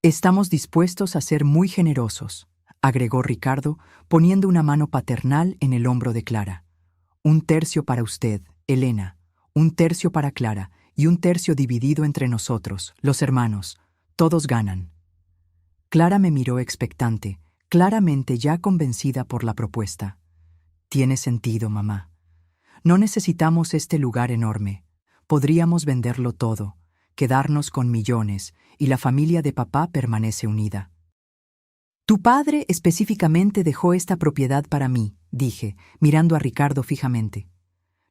Estamos dispuestos a ser muy generosos, agregó Ricardo, poniendo una mano paternal en el hombro de Clara. 1/3 para usted, Elena, 1/3 para Clara y 1/3 dividido entre nosotros, los hermanos. Todos ganan. Clara me miró expectante, claramente ya convencida por la propuesta. Tiene sentido, mamá. No necesitamos este lugar enorme. Podríamos venderlo todo, quedarnos con millones, y la familia de papá permanece unida. Tu padre específicamente dejó esta propiedad para mí, dije, mirando a Ricardo fijamente.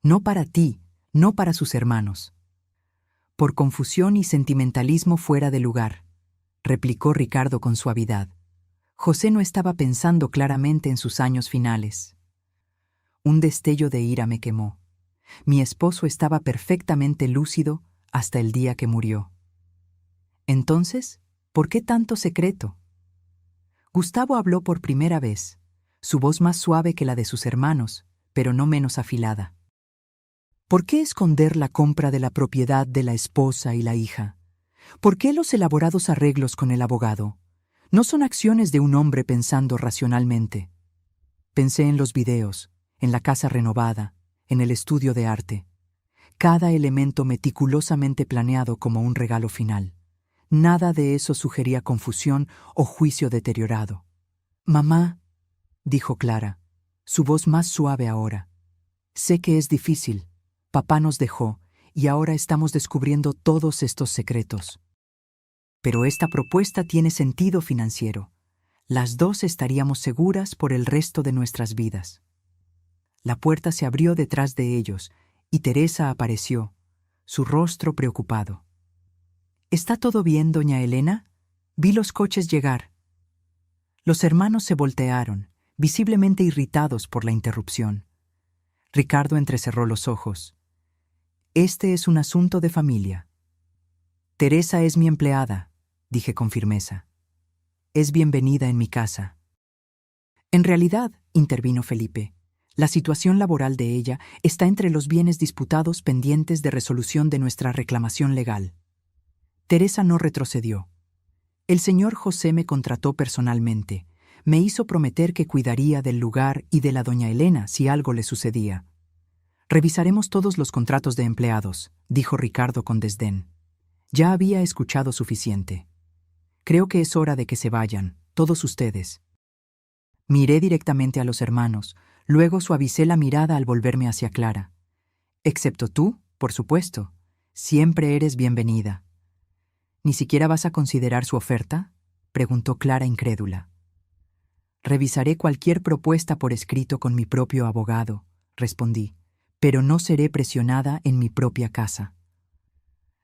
No para ti, no para sus hermanos. Por confusión y sentimentalismo fuera de lugar, replicó Ricardo con suavidad. José no estaba pensando claramente en sus años finales. Un destello de ira me quemó. Mi esposo estaba perfectamente lúcido hasta el día que murió. Entonces, ¿por qué tanto secreto? Gustavo habló por primera vez, su voz más suave que la de sus hermanos, pero no menos afilada. ¿Por qué esconder la compra de la propiedad de la esposa y la hija? ¿Por qué los elaborados arreglos con el abogado? No son acciones de un hombre pensando racionalmente. Pensé en los videos, en la casa renovada, en el estudio de arte. Cada elemento meticulosamente planeado como un regalo final. Nada de eso sugería confusión o juicio deteriorado. «Mamá», dijo Clara, su voz más suave ahora. «Sé que es difícil. Papá nos dejó y ahora estamos descubriendo todos estos secretos. Pero esta propuesta tiene sentido financiero. Las dos estaríamos seguras por el resto de nuestras vidas». La puerta se abrió detrás de ellos y Teresa apareció, su rostro preocupado. «¿Está todo bien, doña Elena? Vi los coches llegar». Los hermanos se voltearon, visiblemente irritados por la interrupción. Ricardo entrecerró los ojos. «Este es un asunto de familia». «Teresa es mi empleada», dije con firmeza. «Es bienvenida en mi casa». «En realidad», intervino Felipe, «la situación laboral de ella está entre los bienes disputados pendientes de resolución de nuestra reclamación legal». Teresa no retrocedió. «El señor José me contrató personalmente. Me hizo prometer que cuidaría del lugar y de la doña Elena si algo le sucedía». «Revisaremos todos los contratos de empleados», dijo Ricardo con desdén. Ya había escuchado suficiente. «Creo que es hora de que se vayan, todos ustedes». Miré directamente a los hermanos, luego suavicé la mirada al volverme hacia Clara. «Excepto tú, por supuesto. Siempre eres bienvenida». «¿Ni siquiera vas a considerar su oferta?», preguntó Clara incrédula. «Revisaré cualquier propuesta por escrito con mi propio abogado», respondí, «pero no seré presionada en mi propia casa».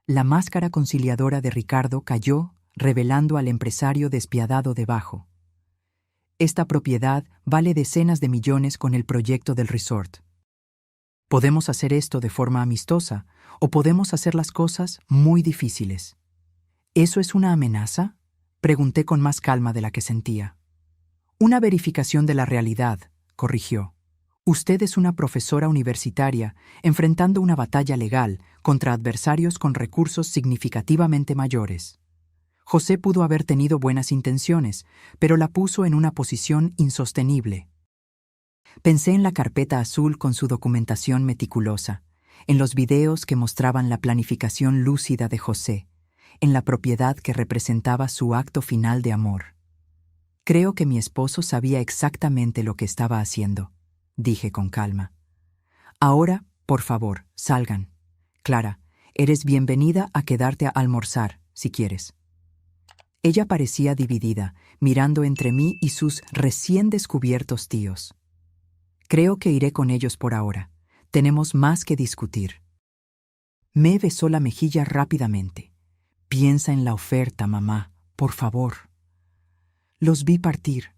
La máscara conciliadora de Ricardo cayó, revelando al empresario despiadado debajo. «Esta propiedad vale decenas de millones con el proyecto del resort. Podemos hacer esto de forma amistosa o podemos hacer las cosas muy difíciles». «¿Eso es una amenaza?», pregunté con más calma de la que sentía. «Una verificación de la realidad», corrigió. «Usted es una profesora universitaria enfrentando una batalla legal contra adversarios con recursos significativamente mayores. José pudo haber tenido buenas intenciones, pero la puso en una posición insostenible». Pensé en la carpeta azul con su documentación meticulosa, en los videos que mostraban la planificación lúcida de José, en la propiedad que representaba su acto final de amor. «Creo que mi esposo sabía exactamente lo que estaba haciendo», dije con calma. «Ahora, por favor, salgan. Clara, eres bienvenida a quedarte a almorzar, si quieres». Ella parecía dividida, mirando entre mí y sus recién descubiertos tíos. «Creo que iré con ellos por ahora. Tenemos más que discutir». Me besó la mejilla rápidamente. «Piensa en la oferta, mamá, por favor». Los vi partir,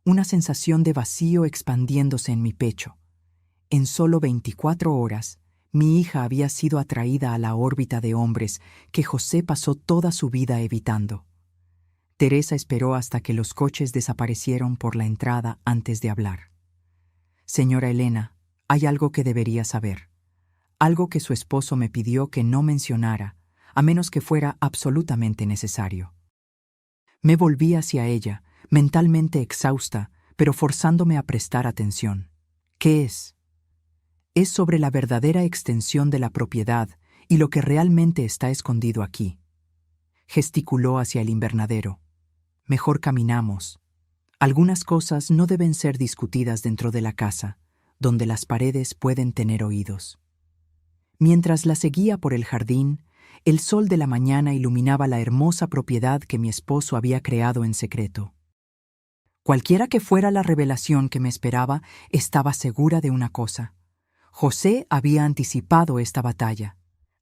una sensación de vacío expandiéndose en mi pecho. En solo 24 horas, mi hija había sido atraída a la órbita de hombres que José pasó toda su vida evitando. Teresa esperó hasta que los coches desaparecieron por la entrada antes de hablar. «Señora Elena, hay algo que debería saber. Algo que su esposo me pidió que no mencionara, a menos que fuera absolutamente necesario». Me volví hacia ella, mentalmente exhausta, pero forzándome a prestar atención. «¿Qué es?» «Es sobre la verdadera extensión de la propiedad y lo que realmente está escondido aquí». Gesticuló hacia el invernadero. «Mejor caminamos. Algunas cosas no deben ser discutidas dentro de la casa, donde las paredes pueden tener oídos». Mientras la seguía por el jardín, el sol de la mañana iluminaba la hermosa propiedad que mi esposo había creado en secreto. Cualquiera que fuera la revelación que me esperaba, estaba segura de una cosa. José había anticipado esta batalla.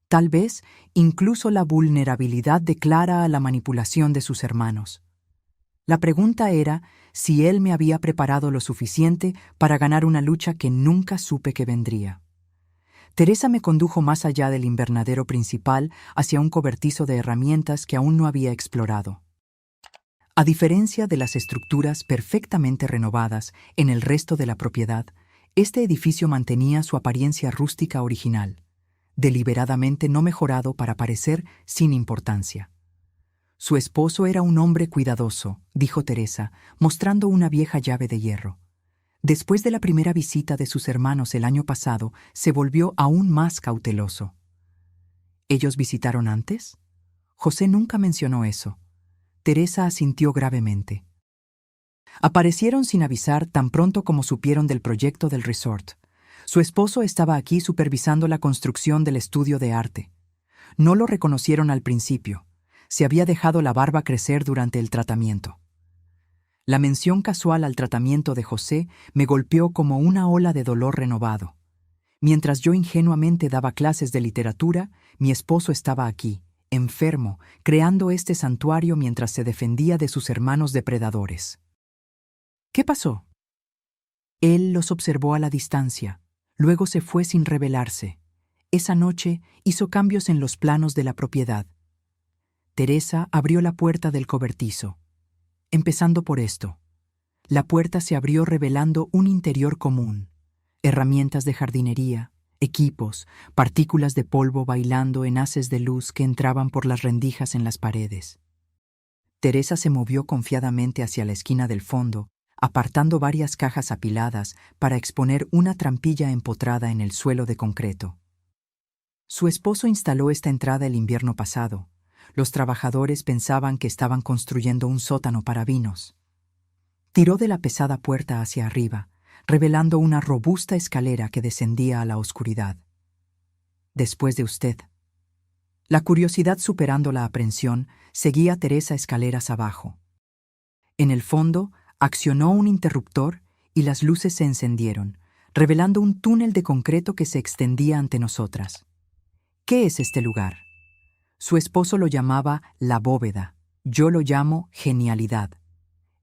Tal vez incluso la vulnerabilidad de Clara a la manipulación de sus hermanos. La pregunta era si él me había preparado lo suficiente para ganar una lucha que nunca supe que vendría. Teresa me condujo más allá del invernadero principal hacia un cobertizo de herramientas que aún no había explorado. A diferencia de las estructuras perfectamente renovadas en el resto de la propiedad, este edificio mantenía su apariencia rústica original, deliberadamente no mejorado para parecer sin importancia. Su esposo era un hombre cuidadoso, dijo Teresa, mostrando una vieja llave de hierro. Después de la primera visita de sus hermanos el año pasado, se volvió aún más cauteloso. ¿Ellos visitaron antes? José nunca mencionó eso. Teresa asintió gravemente. Aparecieron sin avisar tan pronto como supieron del proyecto del resort. Su esposo estaba aquí supervisando la construcción del estudio de arte. No lo reconocieron al principio. Se había dejado la barba crecer durante el tratamiento. La mención casual al tratamiento de José me golpeó como una ola de dolor renovado. Mientras yo ingenuamente daba clases de literatura, mi esposo estaba aquí, enfermo, creando este santuario mientras se defendía de sus hermanos depredadores. ¿Qué pasó? Él los observó a la distancia, luego se fue sin revelarse. Esa noche hizo cambios en los planos de la propiedad. Teresa abrió la puerta del cobertizo. Empezando por esto. La puerta se abrió revelando un interior común. Herramientas de jardinería, equipos, partículas de polvo bailando en haces de luz que entraban por las rendijas en las paredes. Teresa se movió confiadamente hacia la esquina del fondo, apartando varias cajas apiladas para exponer una trampilla empotrada en el suelo de concreto. Su esposo instaló esta entrada el invierno pasado. Los trabajadores pensaban que estaban construyendo un sótano para vinos. Tiró de la pesada puerta hacia arriba, revelando una robusta escalera que descendía a la oscuridad. Después de usted. La curiosidad superando la aprensión, seguía a Teresa escaleras abajo. En el fondo, accionó un interruptor y las luces se encendieron, revelando un túnel de concreto que se extendía ante nosotras. ¿Qué es este lugar? Su esposo lo llamaba la bóveda, yo lo llamo genialidad.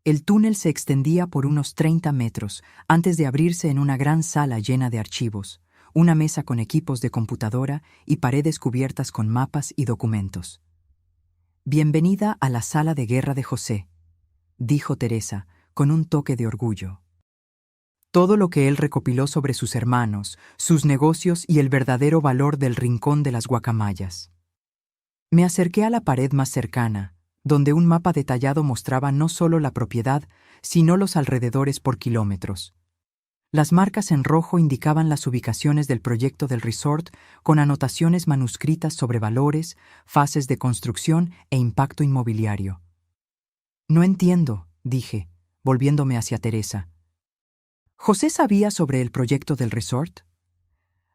El túnel se extendía por unos 30 metros antes de abrirse en una gran sala llena de archivos, una mesa con equipos de computadora y paredes cubiertas con mapas y documentos. Bienvenida a la sala de guerra de José, dijo Teresa, con un toque de orgullo. Todo lo que él recopiló sobre sus hermanos, sus negocios y el verdadero valor del rincón de las guacamayas. Me acerqué a la pared más cercana, donde un mapa detallado mostraba no solo la propiedad, sino los alrededores por kilómetros. Las marcas en rojo indicaban las ubicaciones del proyecto del resort con anotaciones manuscritas sobre valores, fases de construcción e impacto inmobiliario. No entiendo, dije, volviéndome hacia Teresa. ¿José sabía sobre el proyecto del resort?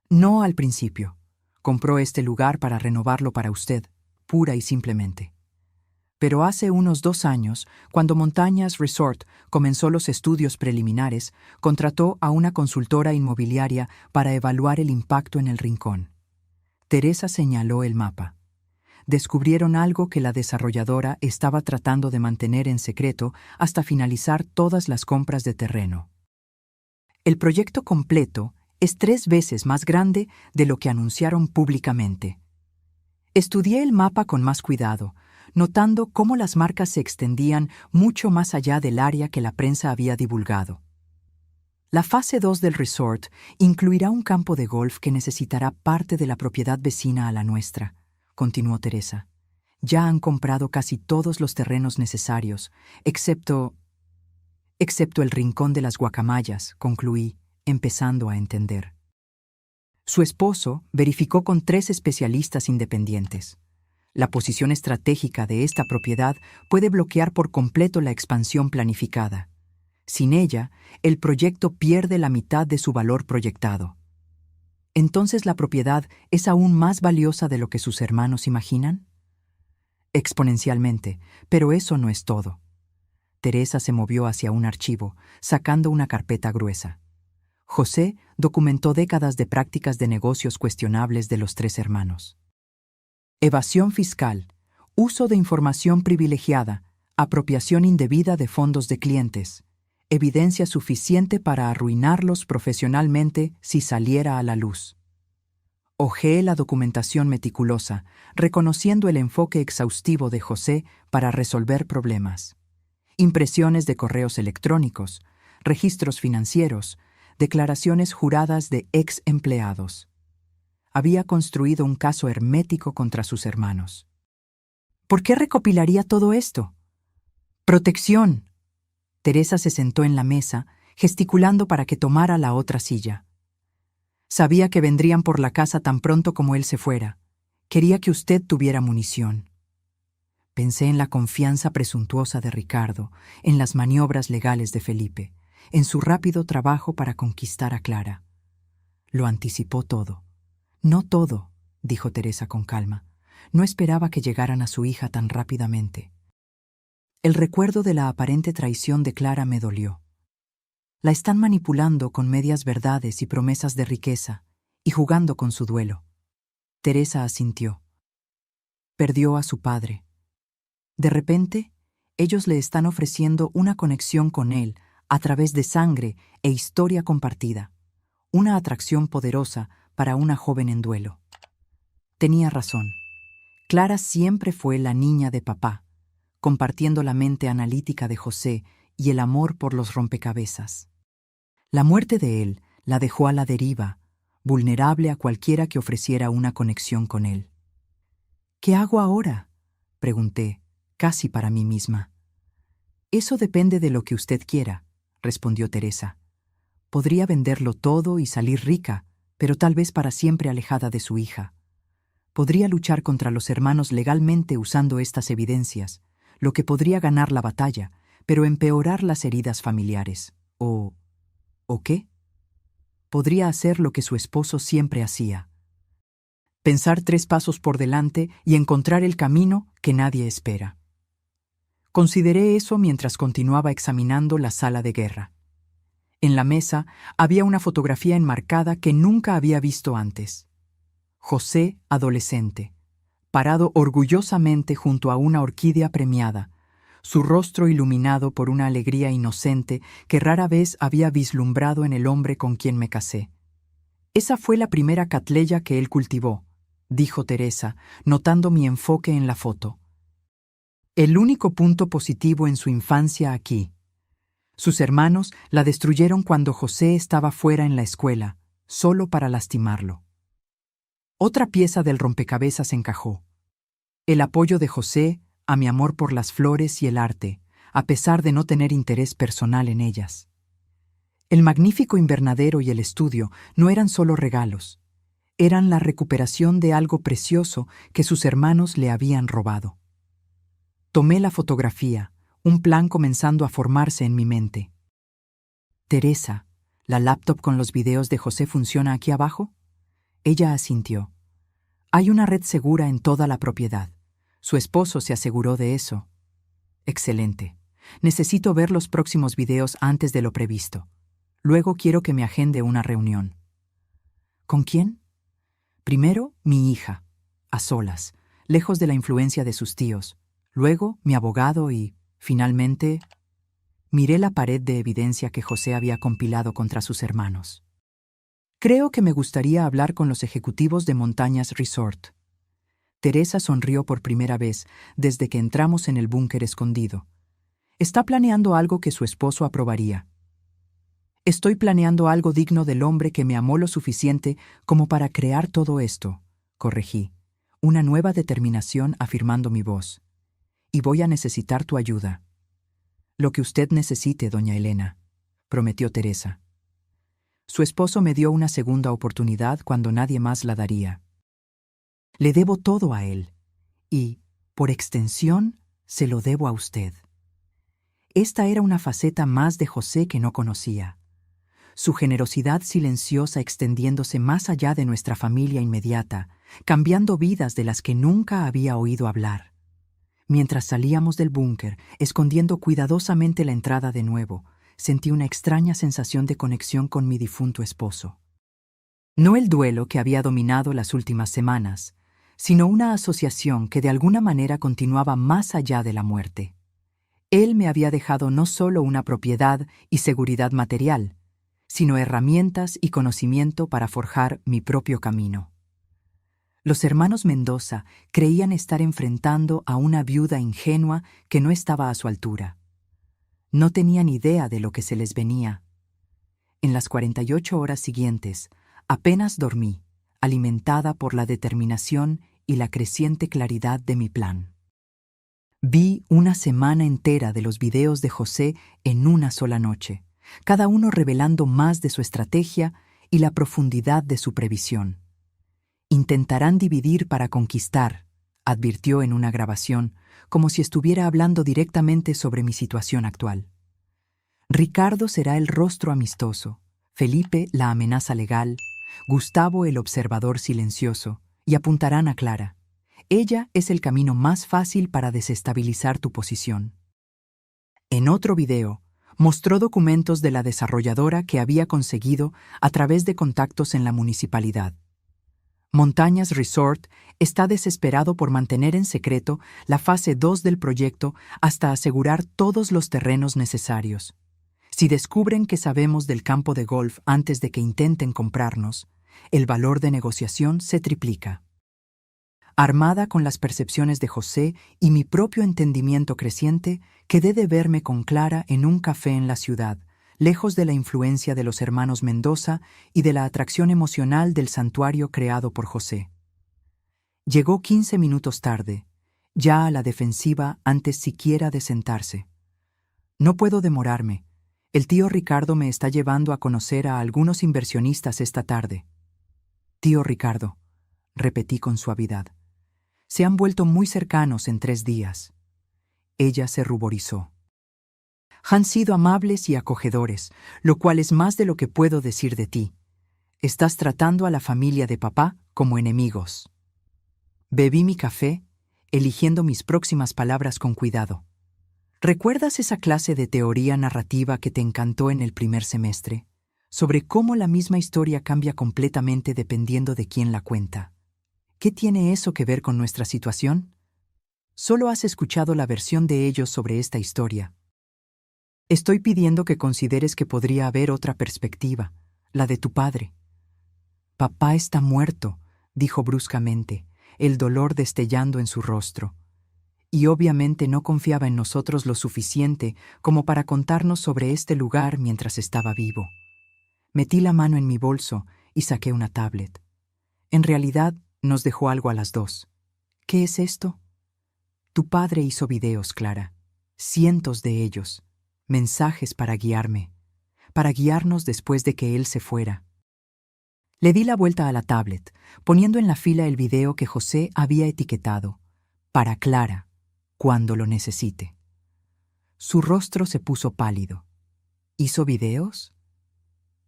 No al principio. Compró este lugar para renovarlo para usted, pura y simplemente. Pero hace unos 2 años, cuando Montañas Resort comenzó los estudios preliminares, contrató a una consultora inmobiliaria para evaluar el impacto en el rincón. Teresa señaló el mapa. Descubrieron algo que la desarrolladora estaba tratando de mantener en secreto hasta finalizar todas las compras de terreno. El proyecto completo es 3 veces más grande de lo que anunciaron públicamente. Estudié el mapa con más cuidado, notando cómo las marcas se extendían mucho más allá del área que la prensa había divulgado. La fase 2 del resort incluirá un campo de golf que necesitará parte de la propiedad vecina a la nuestra, continuó Teresa. Ya han comprado casi todos los terrenos necesarios, excepto el rincón de las guacamayas, concluí, empezando a entender. Su esposo verificó con 3 especialistas independientes. La posición estratégica de esta propiedad puede bloquear por completo la expansión planificada. Sin ella, el proyecto pierde la mitad de su valor proyectado. ¿Entonces la propiedad es aún más valiosa de lo que sus hermanos imaginan? Exponencialmente, pero eso no es todo. Teresa se movió hacia un archivo, sacando una carpeta gruesa. José documentó décadas de prácticas de negocios cuestionables de los 3 hermanos. Evasión fiscal, uso de información privilegiada, apropiación indebida de fondos de clientes, evidencia suficiente para arruinarlos profesionalmente si saliera a la luz. Hojeé la documentación meticulosa, reconociendo el enfoque exhaustivo de José para resolver problemas. Impresiones de correos electrónicos, registros financieros, declaraciones juradas de ex empleados. Había construido un caso hermético contra sus hermanos. ¿Por qué recopilaría todo esto? ¡Protección! Teresa se sentó en la mesa, gesticulando para que tomara la otra silla. Sabía que vendrían por la casa tan pronto como él se fuera. Quería que usted tuviera munición. Pensé en la confianza presuntuosa de Ricardo, en las maniobras legales de Felipe, en su rápido trabajo para conquistar a Clara. Lo anticipó todo. No todo, dijo Teresa con calma. No esperaba que llegaran a su hija tan rápidamente. El recuerdo de la aparente traición de Clara me dolió. La están manipulando con medias verdades y promesas de riqueza, y jugando con su duelo. Teresa asintió. Perdió a su padre. De repente, ellos le están ofreciendo una conexión con él a través de sangre e historia compartida, una atracción poderosa para una joven en duelo. Tenía razón. Clara siempre fue la niña de papá, compartiendo la mente analítica de José y el amor por los rompecabezas. La muerte de él la dejó a la deriva, vulnerable a cualquiera que ofreciera una conexión con él. ¿Qué hago ahora?, pregunté, casi para mí misma. Eso depende de lo que usted quiera, respondió Teresa. Podría venderlo todo y salir rica, pero tal vez para siempre alejada de su hija. Podría luchar contra los hermanos legalmente usando estas evidencias, lo que podría ganar la batalla, pero empeorar las heridas familiares. ¿O qué? Podría hacer lo que su esposo siempre hacía. Pensar 3 pasos por delante y encontrar el camino que nadie espera. Consideré eso mientras continuaba examinando la sala de guerra. En la mesa había una fotografía enmarcada que nunca había visto antes. José, adolescente, parado orgullosamente junto a una orquídea premiada, su rostro iluminado por una alegría inocente que rara vez había vislumbrado en el hombre con quien me casé. Esa fue la primera Catleya que él cultivó, dijo Teresa, notando mi enfoque en la foto. El único punto positivo en su infancia aquí. Sus hermanos la destruyeron cuando José estaba fuera en la escuela, solo para lastimarlo. Otra pieza del rompecabezas encajó. El apoyo de José a mi amor por las flores y el arte, a pesar de no tener interés personal en ellas. El magnífico invernadero y el estudio no eran solo regalos, eran la recuperación de algo precioso que sus hermanos le habían robado. Tomé la fotografía, un plan comenzando a formarse en mi mente. Teresa, ¿la laptop con los videos de José funciona aquí abajo? Ella asintió. Hay una red segura en toda la propiedad. Su esposo se aseguró de eso. Excelente. Necesito ver los próximos videos antes de lo previsto. Luego quiero que me agende una reunión. ¿Con quién? Primero, mi hija, a solas, lejos de la influencia de sus tíos. Luego, mi abogado y, finalmente, miré la pared de evidencia que José había compilado contra sus hermanos. Creo que me gustaría hablar con los ejecutivos de Montañas Resort. Teresa sonrió por primera vez desde que entramos en el búnker escondido. Está planeando algo que su esposo aprobaría. Estoy planeando algo digno del hombre que me amó lo suficiente como para crear todo esto, corregí, una nueva determinación afirmando mi voz. Y voy a necesitar tu ayuda. Lo que usted necesite, doña Elena, prometió Teresa. Su esposo me dio una segunda oportunidad cuando nadie más la daría. Le debo todo a él, y, por extensión, se lo debo a usted. Esta era una faceta más de José que no conocía. Su generosidad silenciosa extendiéndose más allá de nuestra familia inmediata, cambiando vidas de las que nunca había oído hablar. Mientras salíamos del búnker, escondiendo cuidadosamente la entrada de nuevo, sentí una extraña sensación de conexión con mi difunto esposo. No el duelo que había dominado las últimas semanas, sino una asociación que de alguna manera continuaba más allá de la muerte. Él me había dejado no solo una propiedad y seguridad material, sino herramientas y conocimiento para forjar mi propio camino. Los hermanos Mendoza creían estar enfrentando a una viuda ingenua que no estaba a su altura. No tenían idea de lo que se les venía. En las 48 horas siguientes, apenas dormí, alimentada por la determinación y la creciente claridad de mi plan. Vi una semana entera de los videos de José en una sola noche, cada uno revelando más de su estrategia y la profundidad de su previsión. Intentarán dividir para conquistar, advirtió en una grabación, como si estuviera hablando directamente sobre mi situación actual. Ricardo será el rostro amistoso, Felipe la amenaza legal, Gustavo el observador silencioso, y apuntarán a Clara. Ella es el camino más fácil para desestabilizar tu posición. En otro video, mostró documentos de la desarrolladora que había conseguido a través de contactos en la municipalidad. Montañas Resort está desesperado por mantener en secreto la fase 2 del proyecto hasta asegurar todos los terrenos necesarios. Si descubren que sabemos del campo de golf antes de que intenten comprarnos, el valor de negociación se triplica. Armada con las percepciones de José y mi propio entendimiento creciente, quedé de verme con Clara en un café en la ciudad, lejos de la influencia de los hermanos Mendoza y de la atracción emocional del santuario creado por José. Llegó 15 minutos tarde, ya a la defensiva antes siquiera de sentarse. No puedo demorarme. El tío Ricardo me está llevando a conocer a algunos inversionistas esta tarde. Tío Ricardo, repetí con suavidad. Se han vuelto muy cercanos en 3 días. Ella se ruborizó. Han sido amables y acogedores, lo cual es más de lo que puedo decir de ti. Estás tratando a la familia de papá como enemigos. Bebí mi café, eligiendo mis próximas palabras con cuidado. ¿Recuerdas esa clase de teoría narrativa que te encantó en el primer semestre? Sobre cómo la misma historia cambia completamente dependiendo de quién la cuenta. ¿Qué tiene eso que ver con nuestra situación? Solo has escuchado la versión de ellos sobre esta historia. Estoy pidiendo que consideres que podría haber otra perspectiva, la de tu padre. Papá está muerto, dijo bruscamente, el dolor destellando en su rostro. Y obviamente no confiaba en nosotros lo suficiente como para contarnos sobre este lugar mientras estaba vivo. Metí la mano en mi bolso y saqué una tablet. En realidad, nos dejó algo a las 2. ¿Qué es esto? Tu padre hizo videos, Clara. Cientos de ellos. Mensajes para guiarme. Para guiarnos después de que él se fuera. Le di la vuelta a la tablet, poniendo en la fila el video que José había etiquetado. Para Clara, cuando lo necesite. Su rostro se puso pálido. ¿Hizo videos?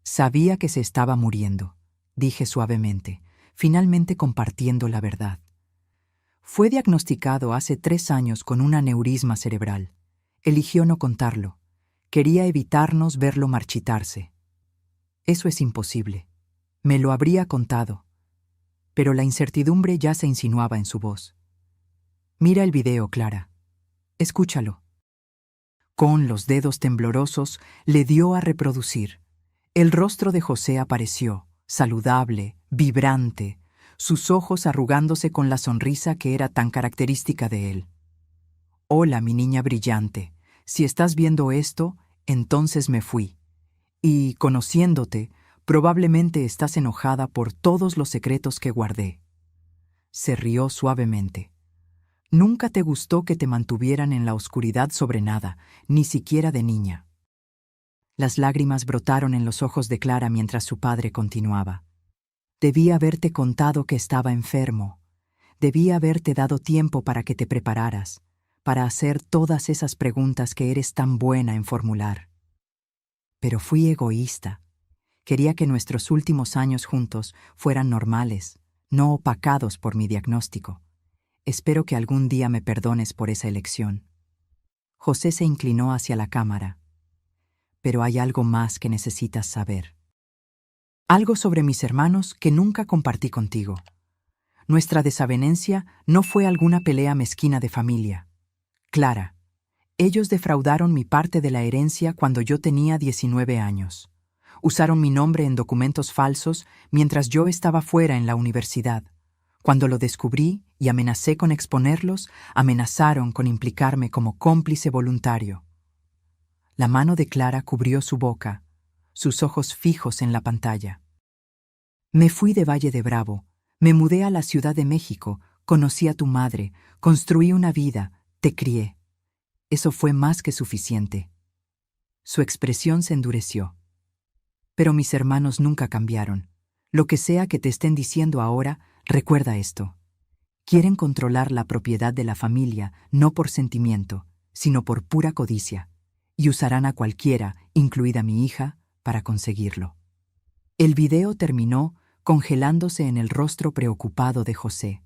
Sabía que se estaba muriendo, dije suavemente, finalmente compartiendo la verdad. Fue diagnosticado hace 3 años con un aneurisma cerebral. Eligió no contarlo. Quería evitarnos verlo marchitarse. Eso es imposible. Me lo habría contado. Pero la incertidumbre ya se insinuaba en su voz. Mira el video, Clara. Escúchalo. Con los dedos temblorosos le dio a reproducir. El rostro de José apareció, saludable, vibrante, sus ojos arrugándose con la sonrisa que era tan característica de él. Hola, mi niña brillante. Si estás viendo esto, entonces me fui. Y, conociéndote, probablemente estás enojada por todos los secretos que guardé. Se rió suavemente. Nunca te gustó que te mantuvieran en la oscuridad sobre nada, ni siquiera de niña. Las lágrimas brotaron en los ojos de Clara mientras su padre continuaba. Debí haberte contado que estaba enfermo. Debí haberte dado tiempo para que te prepararas, para hacer todas esas preguntas que eres tan buena en formular. Pero fui egoísta. Quería que nuestros últimos años juntos fueran normales, no opacados por mi diagnóstico. Espero que algún día me perdones por esa elección. José se inclinó hacia la cámara. Pero hay algo más que necesitas saber. Algo sobre mis hermanos que nunca compartí contigo. Nuestra desavenencia no fue alguna pelea mezquina de familia. Clara, ellos defraudaron mi parte de la herencia cuando yo tenía 19 años. Usaron mi nombre en documentos falsos mientras yo estaba fuera en la universidad. Cuando lo descubrí y amenacé con exponerlos, amenazaron con implicarme como cómplice voluntario. La mano de Clara cubrió su boca, sus ojos fijos en la pantalla. Me fui de Valle de Bravo, me mudé a la Ciudad de México, conocí a tu madre, construí una vida, te crié. Eso fue más que suficiente. Su expresión se endureció. Pero mis hermanos nunca cambiaron. Lo que sea que te estén diciendo ahora, recuerda esto. Quieren controlar la propiedad de la familia no por sentimiento, sino por pura codicia, y usarán a cualquiera, incluida mi hija, para conseguirlo. El video terminó congelándose en el rostro preocupado de José.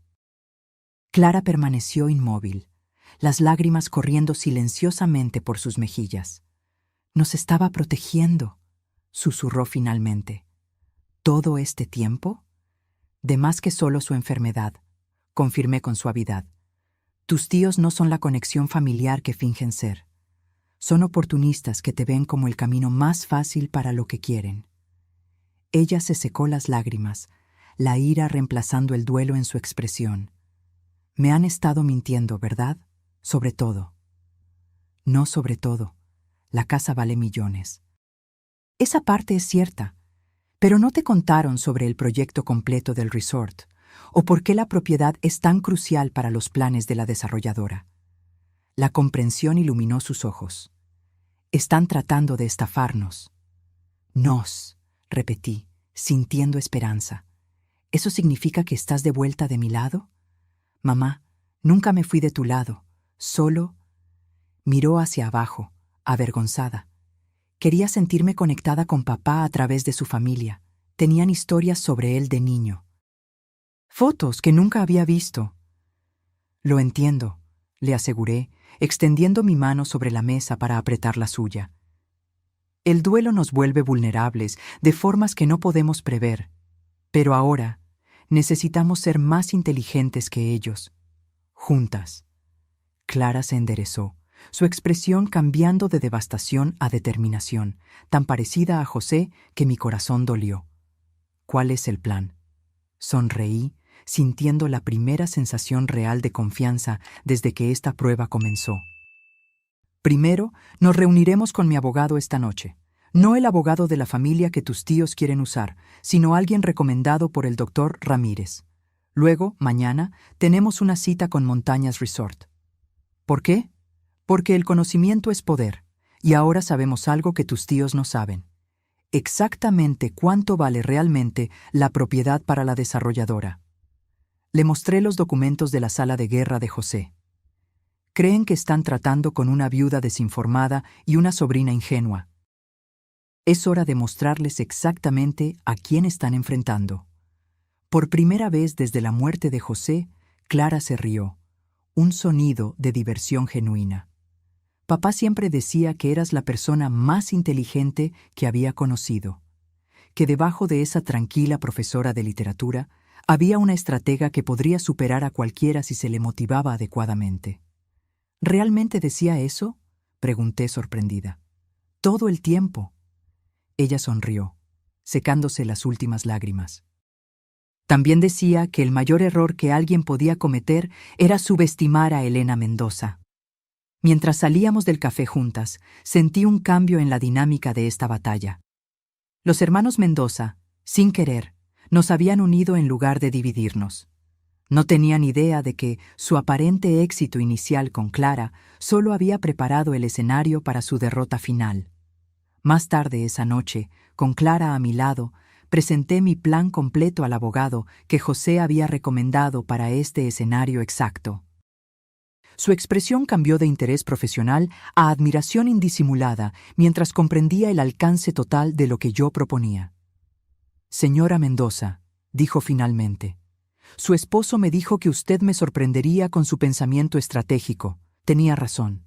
Clara permaneció inmóvil, las lágrimas corriendo silenciosamente por sus mejillas. «Nos estaba protegiendo», susurró finalmente. «¿Todo este tiempo?» «De más que solo su enfermedad», confirmé con suavidad. «Tus tíos no son la conexión familiar que fingen ser. Son oportunistas que te ven como el camino más fácil para lo que quieren». Ella se secó las lágrimas, la ira reemplazando el duelo en su expresión. «Me han estado mintiendo, ¿verdad? Sobre todo». «No sobre todo. La casa vale millones». «Esa parte es cierta, pero no te contaron sobre el proyecto completo del resort, o por qué la propiedad es tan crucial para los planes de la desarrolladora». La comprensión iluminó sus ojos. «Están tratando de estafarnos». «Nos», repetí, sintiendo esperanza. «¿Eso significa que estás de vuelta de mi lado?» «Mamá, nunca me fui de tu lado, solo…» Miró hacia abajo, avergonzada. Quería sentirme conectada con papá a través de su familia. Tenían historias sobre él de niño. Fotos que nunca había visto. «Lo entiendo», le aseguré, extendiendo mi mano sobre la mesa para apretar la suya. «El duelo nos vuelve vulnerables de formas que no podemos prever, pero ahora necesitamos ser más inteligentes que ellos. Juntas». Clara se enderezó, su expresión cambiando de devastación a determinación, tan parecida a José que mi corazón dolió. «¿Cuál es el plan?». Sonreí, sintiendo la primera sensación real de confianza desde que esta prueba comenzó. «Primero, nos reuniremos con mi abogado esta noche. No el abogado de la familia que tus tíos quieren usar, sino alguien recomendado por el doctor Ramírez. Luego, mañana, tenemos una cita con Montañas Resort». «¿Por qué?». «Porque el conocimiento es poder, y ahora sabemos algo que tus tíos no saben. Exactamente cuánto vale realmente la propiedad para la desarrolladora». Le mostré los documentos de la sala de guerra de José. «Creen que están tratando con una viuda desinformada y una sobrina ingenua. Es hora de mostrarles exactamente a quién están enfrentando». Por primera vez desde la muerte de José, Clara se rió, un sonido de diversión genuina. «Papá siempre decía que eras la persona más inteligente que había conocido, que debajo de esa tranquila profesora de literatura había una estratega que podría superar a cualquiera si se le motivaba adecuadamente». «¿Realmente decía eso?», pregunté sorprendida. «Todo el tiempo». Ella sonrió, secándose las últimas lágrimas. «También decía que el mayor error que alguien podía cometer era subestimar a Elena Mendoza». Mientras salíamos del café juntas, sentí un cambio en la dinámica de esta batalla. Los hermanos Mendoza, sin querer, nos habían unido en lugar de dividirnos. No tenían idea de que su aparente éxito inicial con Clara solo había preparado el escenario para su derrota final. Más tarde esa noche, con Clara a mi lado, presenté mi plan completo al abogado que José había recomendado para este escenario exacto. Su expresión cambió de interés profesional a admiración indisimulada mientras comprendía el alcance total de lo que yo proponía. «Señora Mendoza», dijo finalmente, «su esposo me dijo que usted me sorprendería con su pensamiento estratégico. Tenía razón».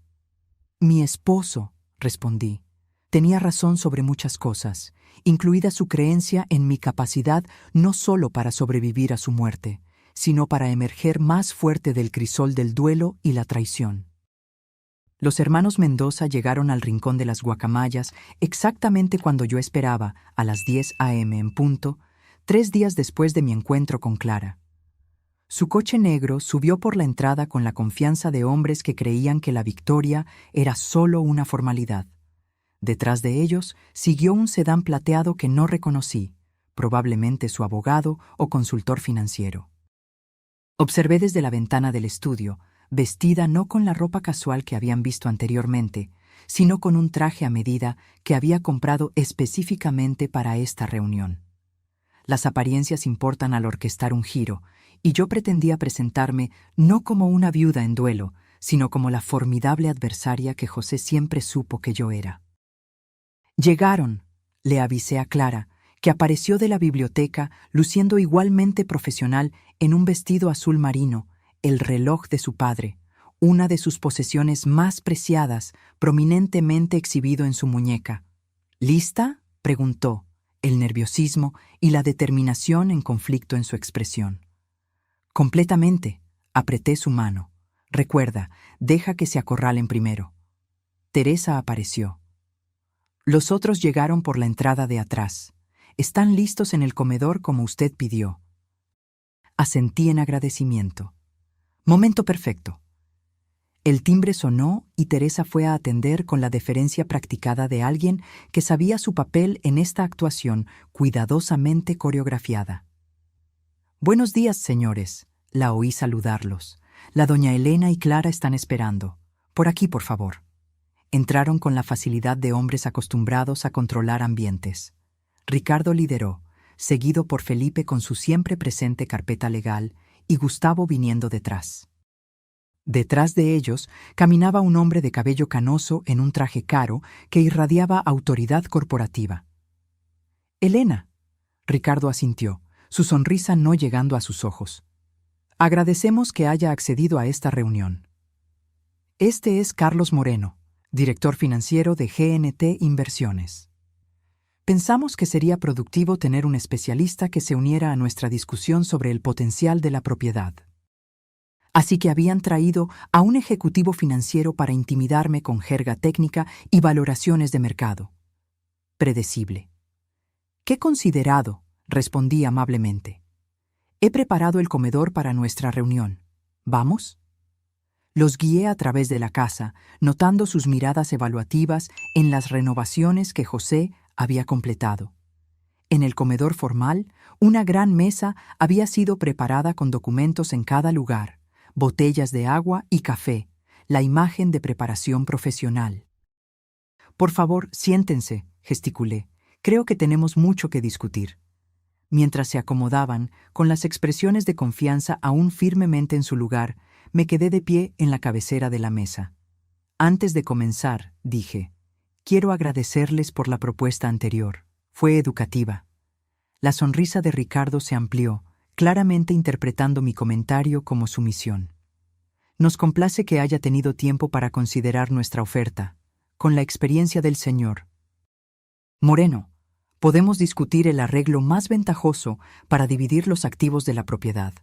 «Mi esposo», respondí, «tenía razón sobre muchas cosas, incluida su creencia en mi capacidad no solo para sobrevivir a su muerte, sino para emerger más fuerte del crisol del duelo y la traición». Los hermanos Mendoza llegaron al rincón de las guacamayas exactamente cuando yo esperaba, a las 10 a.m. en punto, 3 días después de mi encuentro con Clara. Su coche negro subió por la entrada con la confianza de hombres que creían que la victoria era solo una formalidad. Detrás de ellos siguió un sedán plateado que no reconocí, probablemente su abogado o consultor financiero. Observé desde la ventana del estudio, vestida no con la ropa casual que habían visto anteriormente, sino con un traje a medida que había comprado específicamente para esta reunión. Las apariencias importan al orquestar un giro, y yo pretendía presentarme no como una viuda en duelo, sino como la formidable adversaria que José siempre supo que yo era. Llegaron, le avisé a Clara, que apareció de la biblioteca luciendo igualmente profesional en un vestido azul marino, el reloj de su padre, una de sus posesiones más preciadas, prominentemente exhibido en su muñeca. ¿Lista?, preguntó, el nerviosismo y la determinación en conflicto en su expresión. Completamente, apreté su mano. Recuerda, deja que se acorralen primero. Teresa apareció. Los otros llegaron por la entrada de atrás. Están listos en el comedor como usted pidió. Asentí en agradecimiento. Momento perfecto. El timbre sonó y Teresa fue a atender con la deferencia practicada de alguien que sabía su papel en esta actuación cuidadosamente coreografiada. «Buenos días, señores», la oí saludarlos. «La doña Elena y Clara están esperando. Por aquí, por favor». Entraron con la facilidad de hombres acostumbrados a controlar ambientes. Ricardo lideró, seguido por Felipe con su siempre presente carpeta legal y Gustavo viniendo detrás. Detrás de ellos caminaba un hombre de cabello canoso en un traje caro que irradiaba autoridad corporativa. «Elena», Ricardo asintió, su sonrisa no llegando a sus ojos. «Agradecemos que haya accedido a esta reunión. Este es Carlos Moreno, director financiero de GNT Inversiones. Pensamos que sería productivo tener un especialista que se uniera a nuestra discusión sobre el potencial de la propiedad. Así que habían traído a un ejecutivo financiero para intimidarme con jerga técnica y valoraciones de mercado. Predecible. «Qué considerado», respondí amablemente. «He preparado el comedor para nuestra reunión. ¿Vamos?». Los guié a través de la casa, notando sus miradas evaluativas en las renovaciones que José había completado. En el comedor formal, una gran mesa había sido preparada con documentos en cada lugar, botellas de agua y café, la imagen de preparación profesional. «Por favor, siéntense», gesticulé. «Creo que tenemos mucho que discutir». Mientras se acomodaban, con las expresiones de confianza aún firmemente en su lugar, me quedé de pie en la cabecera de la mesa. «Antes de comenzar», dije, «quiero agradecerles por la propuesta anterior. Fue educativa». La sonrisa de Ricardo se amplió, claramente interpretando mi comentario como sumisión. «Nos complace que haya tenido tiempo para considerar nuestra oferta. Con la experiencia del señor Moreno, podemos discutir el arreglo más ventajoso para dividir los activos de la propiedad».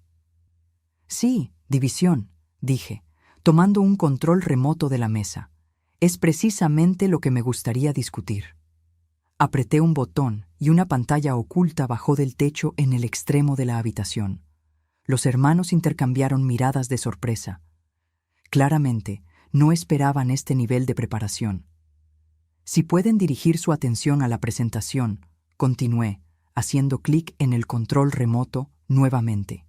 «Sí, división», dije, tomando un control remoto de la mesa. «Es precisamente lo que me gustaría discutir». Apreté un botón y una pantalla oculta bajó del techo en el extremo de la habitación. Los hermanos intercambiaron miradas de sorpresa. Claramente, no esperaban este nivel de preparación. «Si pueden dirigir su atención a la presentación», continué, haciendo clic en el control remoto nuevamente.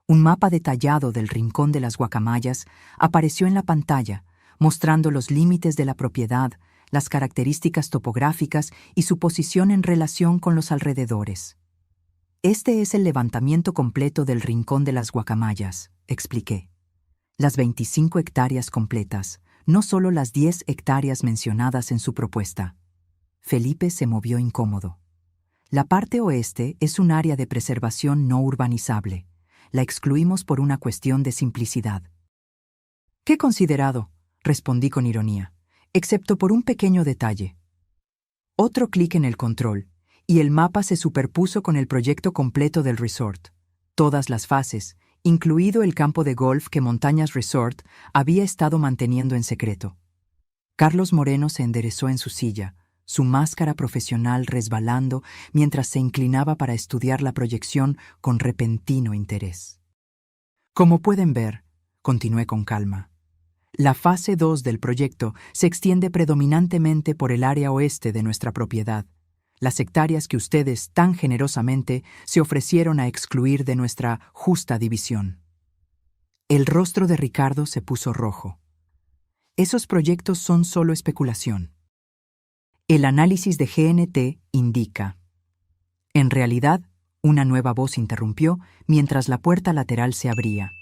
Un mapa detallado del Rincón de las Guacamayas apareció en la pantalla, mostrando los límites de la propiedad, las características topográficas y su posición en relación con los alrededores. «Este es el levantamiento completo del Rincón de las Guacamayas», expliqué. «Las 25 hectáreas completas, no solo las 10 hectáreas mencionadas en su propuesta». Felipe se movió incómodo. «La parte oeste es un área de preservación no urbanizable. La excluimos por una cuestión de simplicidad». «Qué considerado», respondí con ironía, «excepto por un pequeño detalle». Otro clic en el control, y el mapa se superpuso con el proyecto completo del resort. Todas las fases, incluido el campo de golf que Montañas Resort había estado manteniendo en secreto. Carlos Moreno se enderezó en su silla, su máscara profesional resbalando mientras se inclinaba para estudiar la proyección con repentino interés. «Como pueden ver», continué con calma, «la fase 2 del proyecto se extiende predominantemente por el área oeste de nuestra propiedad, las hectáreas que ustedes tan generosamente se ofrecieron a excluir de nuestra justa división». El rostro de Ricardo se puso rojo. «Esos proyectos son solo especulación. El análisis de GNT indica». En realidad, una nueva voz interrumpió mientras la puerta lateral se abría.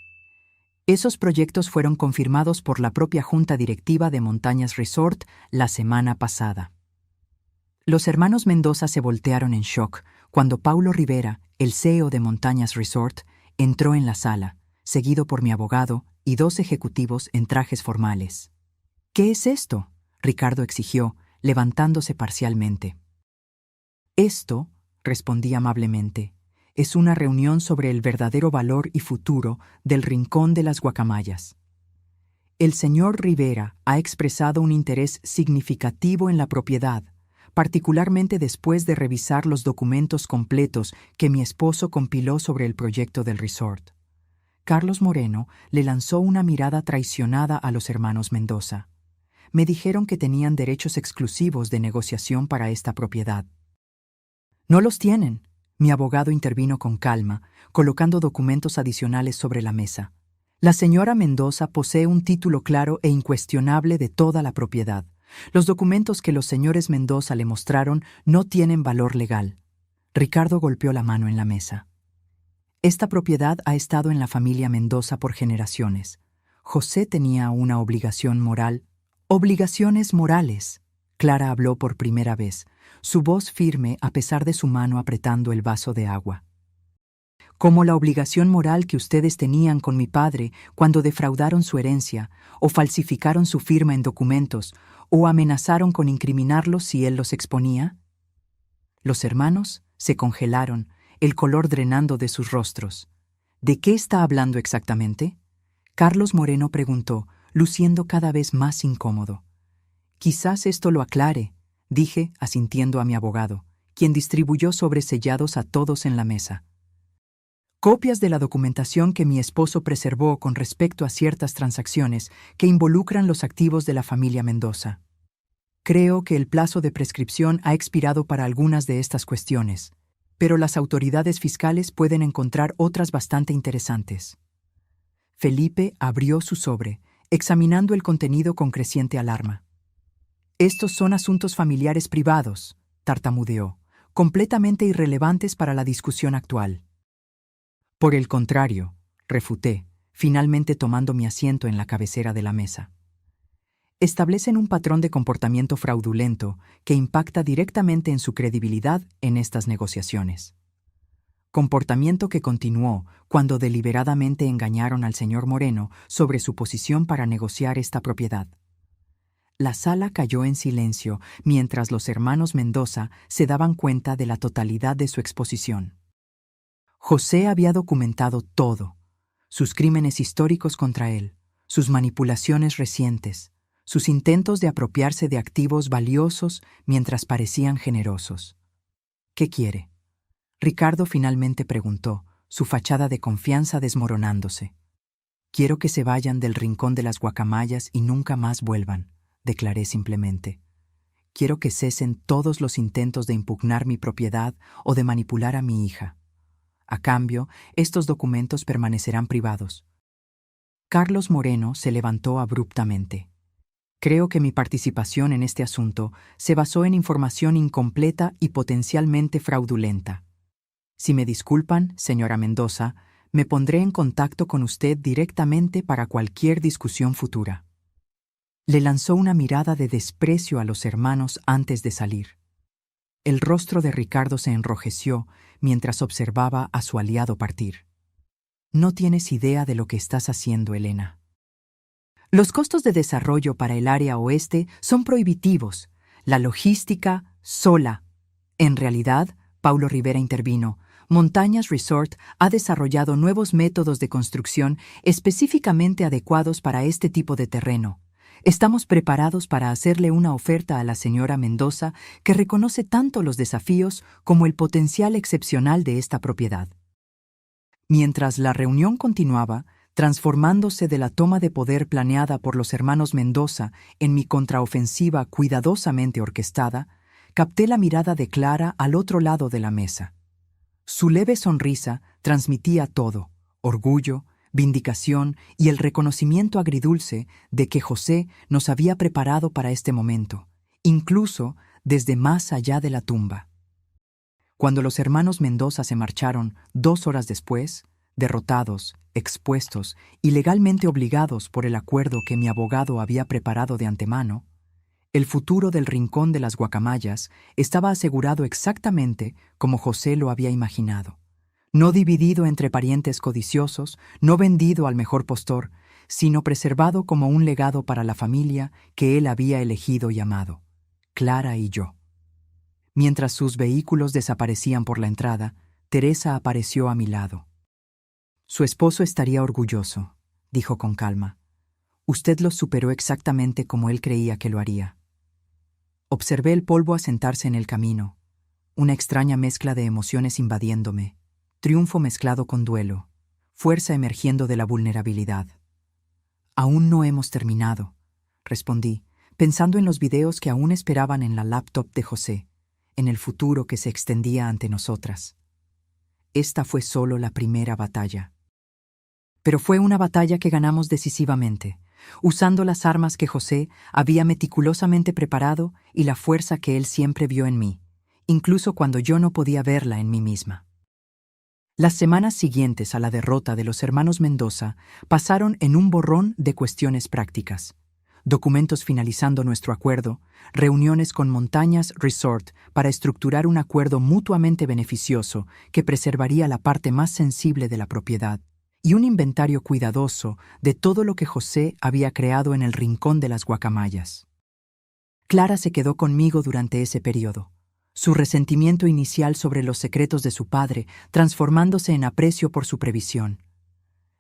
Esos proyectos fueron confirmados por la propia junta directiva de Montañas Resort la semana pasada. Los hermanos Mendoza se voltearon en shock cuando Paulo Rivera, el CEO de Montañas Resort, entró en la sala, seguido por mi abogado y 2 ejecutivos en trajes formales. «¿Qué es esto?», Ricardo exigió, levantándose parcialmente. «Esto», respondí amablemente, «es una reunión sobre el verdadero valor y futuro del Rincón de las Guacamayas. El señor Rivera ha expresado un interés significativo en la propiedad, particularmente después de revisar los documentos completos que mi esposo compiló sobre el proyecto del resort». Carlos Moreno le lanzó una mirada traicionada a los hermanos Mendoza. Me dijeron que tenían derechos exclusivos de negociación para esta propiedad. «No los tienen», mi abogado intervino con calma, colocando documentos adicionales sobre la mesa. «La señora Mendoza posee un título claro e incuestionable de toda la propiedad. Los documentos que los señores Mendoza le mostraron no tienen valor legal». Ricardo golpeó la mano en la mesa. «Esta propiedad ha estado en la familia Mendoza por generaciones. José tenía una obligación moral». «Obligaciones morales», Clara habló por primera vez, su voz firme a pesar de su mano apretando el vaso de agua. «Como la obligación moral que ustedes tenían con mi padre cuando defraudaron su herencia, o falsificaron su firma en documentos, o amenazaron con incriminarlos si él los exponía». Los hermanos se congelaron, el color drenando de sus rostros. «¿De qué está hablando exactamente?», Carlos Moreno preguntó, luciendo cada vez más incómodo. «Quizás esto lo aclare», dije, asintiendo a mi abogado, quien distribuyó sobres sellados a todos en la mesa. «Copias de la documentación que mi esposo preservó con respecto a ciertas transacciones que involucran los activos de la familia Mendoza. Creo que el plazo de prescripción ha expirado para algunas de estas cuestiones, pero las autoridades fiscales pueden encontrar otras bastante interesantes». Felipe abrió su sobre, examinando el contenido con creciente alarma. «Estos son asuntos familiares privados», tartamudeó, «completamente irrelevantes para la discusión actual». «Por el contrario», refuté, finalmente tomando mi asiento en la cabecera de la mesa. «Establecen un patrón de comportamiento fraudulento que impacta directamente en su credibilidad en estas negociaciones. Comportamiento que continuó cuando deliberadamente engañaron al señor Moreno sobre su posición para negociar esta propiedad». La sala cayó en silencio mientras los hermanos Mendoza se daban cuenta de la totalidad de su exposición. José había documentado todo: sus crímenes históricos contra él, sus manipulaciones recientes, sus intentos de apropiarse de activos valiosos mientras parecían generosos. «¿Qué quiere?», Ricardo finalmente preguntó, su fachada de confianza desmoronándose. «Quiero que se vayan del Rincón de las Guacamayas y nunca más vuelvan», declaré simplemente. «Quiero que cesen todos los intentos de impugnar mi propiedad o de manipular a mi hija. A cambio, estos documentos permanecerán privados». Carlos Moreno se levantó abruptamente. «Creo que mi participación en este asunto se basó en información incompleta y potencialmente fraudulenta. Si me disculpan, señora Mendoza, me pondré en contacto con usted directamente para cualquier discusión futura». Le lanzó una mirada de desprecio a los hermanos antes de salir. El rostro de Ricardo se enrojeció mientras observaba a su aliado partir. «No tienes idea de lo que estás haciendo, Elena. Los costos de desarrollo para el área oeste son prohibitivos. La logística, sola». «En realidad», Paulo Rivera intervino, «Montañas Resort ha desarrollado nuevos métodos de construcción específicamente adecuados para este tipo de terreno. Estamos preparados para hacerle una oferta a la señora Mendoza que reconoce tanto los desafíos como el potencial excepcional de esta propiedad». Mientras la reunión continuaba, transformándose de la toma de poder planeada por los hermanos Mendoza en mi contraofensiva cuidadosamente orquestada, capté la mirada de Clara al otro lado de la mesa. Su leve sonrisa transmitía todo: orgullo, vindicación y el reconocimiento agridulce de que José nos había preparado para este momento, incluso desde más allá de la tumba. Cuando los hermanos Mendoza se marcharon 2 horas después, derrotados, expuestos y legalmente obligados por el acuerdo que mi abogado había preparado de antemano, el futuro del Rincón de las Guacamayas estaba asegurado exactamente como José lo había imaginado. No dividido entre parientes codiciosos, no vendido al mejor postor, sino preservado como un legado para la familia que él había elegido y amado, Clara y yo. Mientras sus vehículos desaparecían por la entrada, Teresa apareció a mi lado. Su esposo estaría orgulloso, dijo con calma. Usted lo superó exactamente como él creía que lo haría. Observé el polvo asentarse en el camino, una extraña mezcla de emociones invadiéndome, triunfo mezclado con duelo, fuerza emergiendo de la vulnerabilidad. Aún no hemos terminado, respondí, pensando en los videos que aún esperaban en la laptop de José, en el futuro que se extendía ante nosotras. Esta fue solo la primera batalla. Pero fue una batalla que ganamos decisivamente, usando las armas que José había meticulosamente preparado y la fuerza que él siempre vio en mí, incluso cuando yo no podía verla en mí misma. Las semanas siguientes a la derrota de los hermanos Mendoza pasaron en un borrón de cuestiones prácticas. Documentos finalizando nuestro acuerdo, reuniones con Montañas Resort para estructurar un acuerdo mutuamente beneficioso que preservaría la parte más sensible de la propiedad, y un inventario cuidadoso de todo lo que José había creado en el Rincón de las Guacamayas. Clara se quedó conmigo durante ese periodo, su resentimiento inicial sobre los secretos de su padre transformándose en aprecio por su previsión.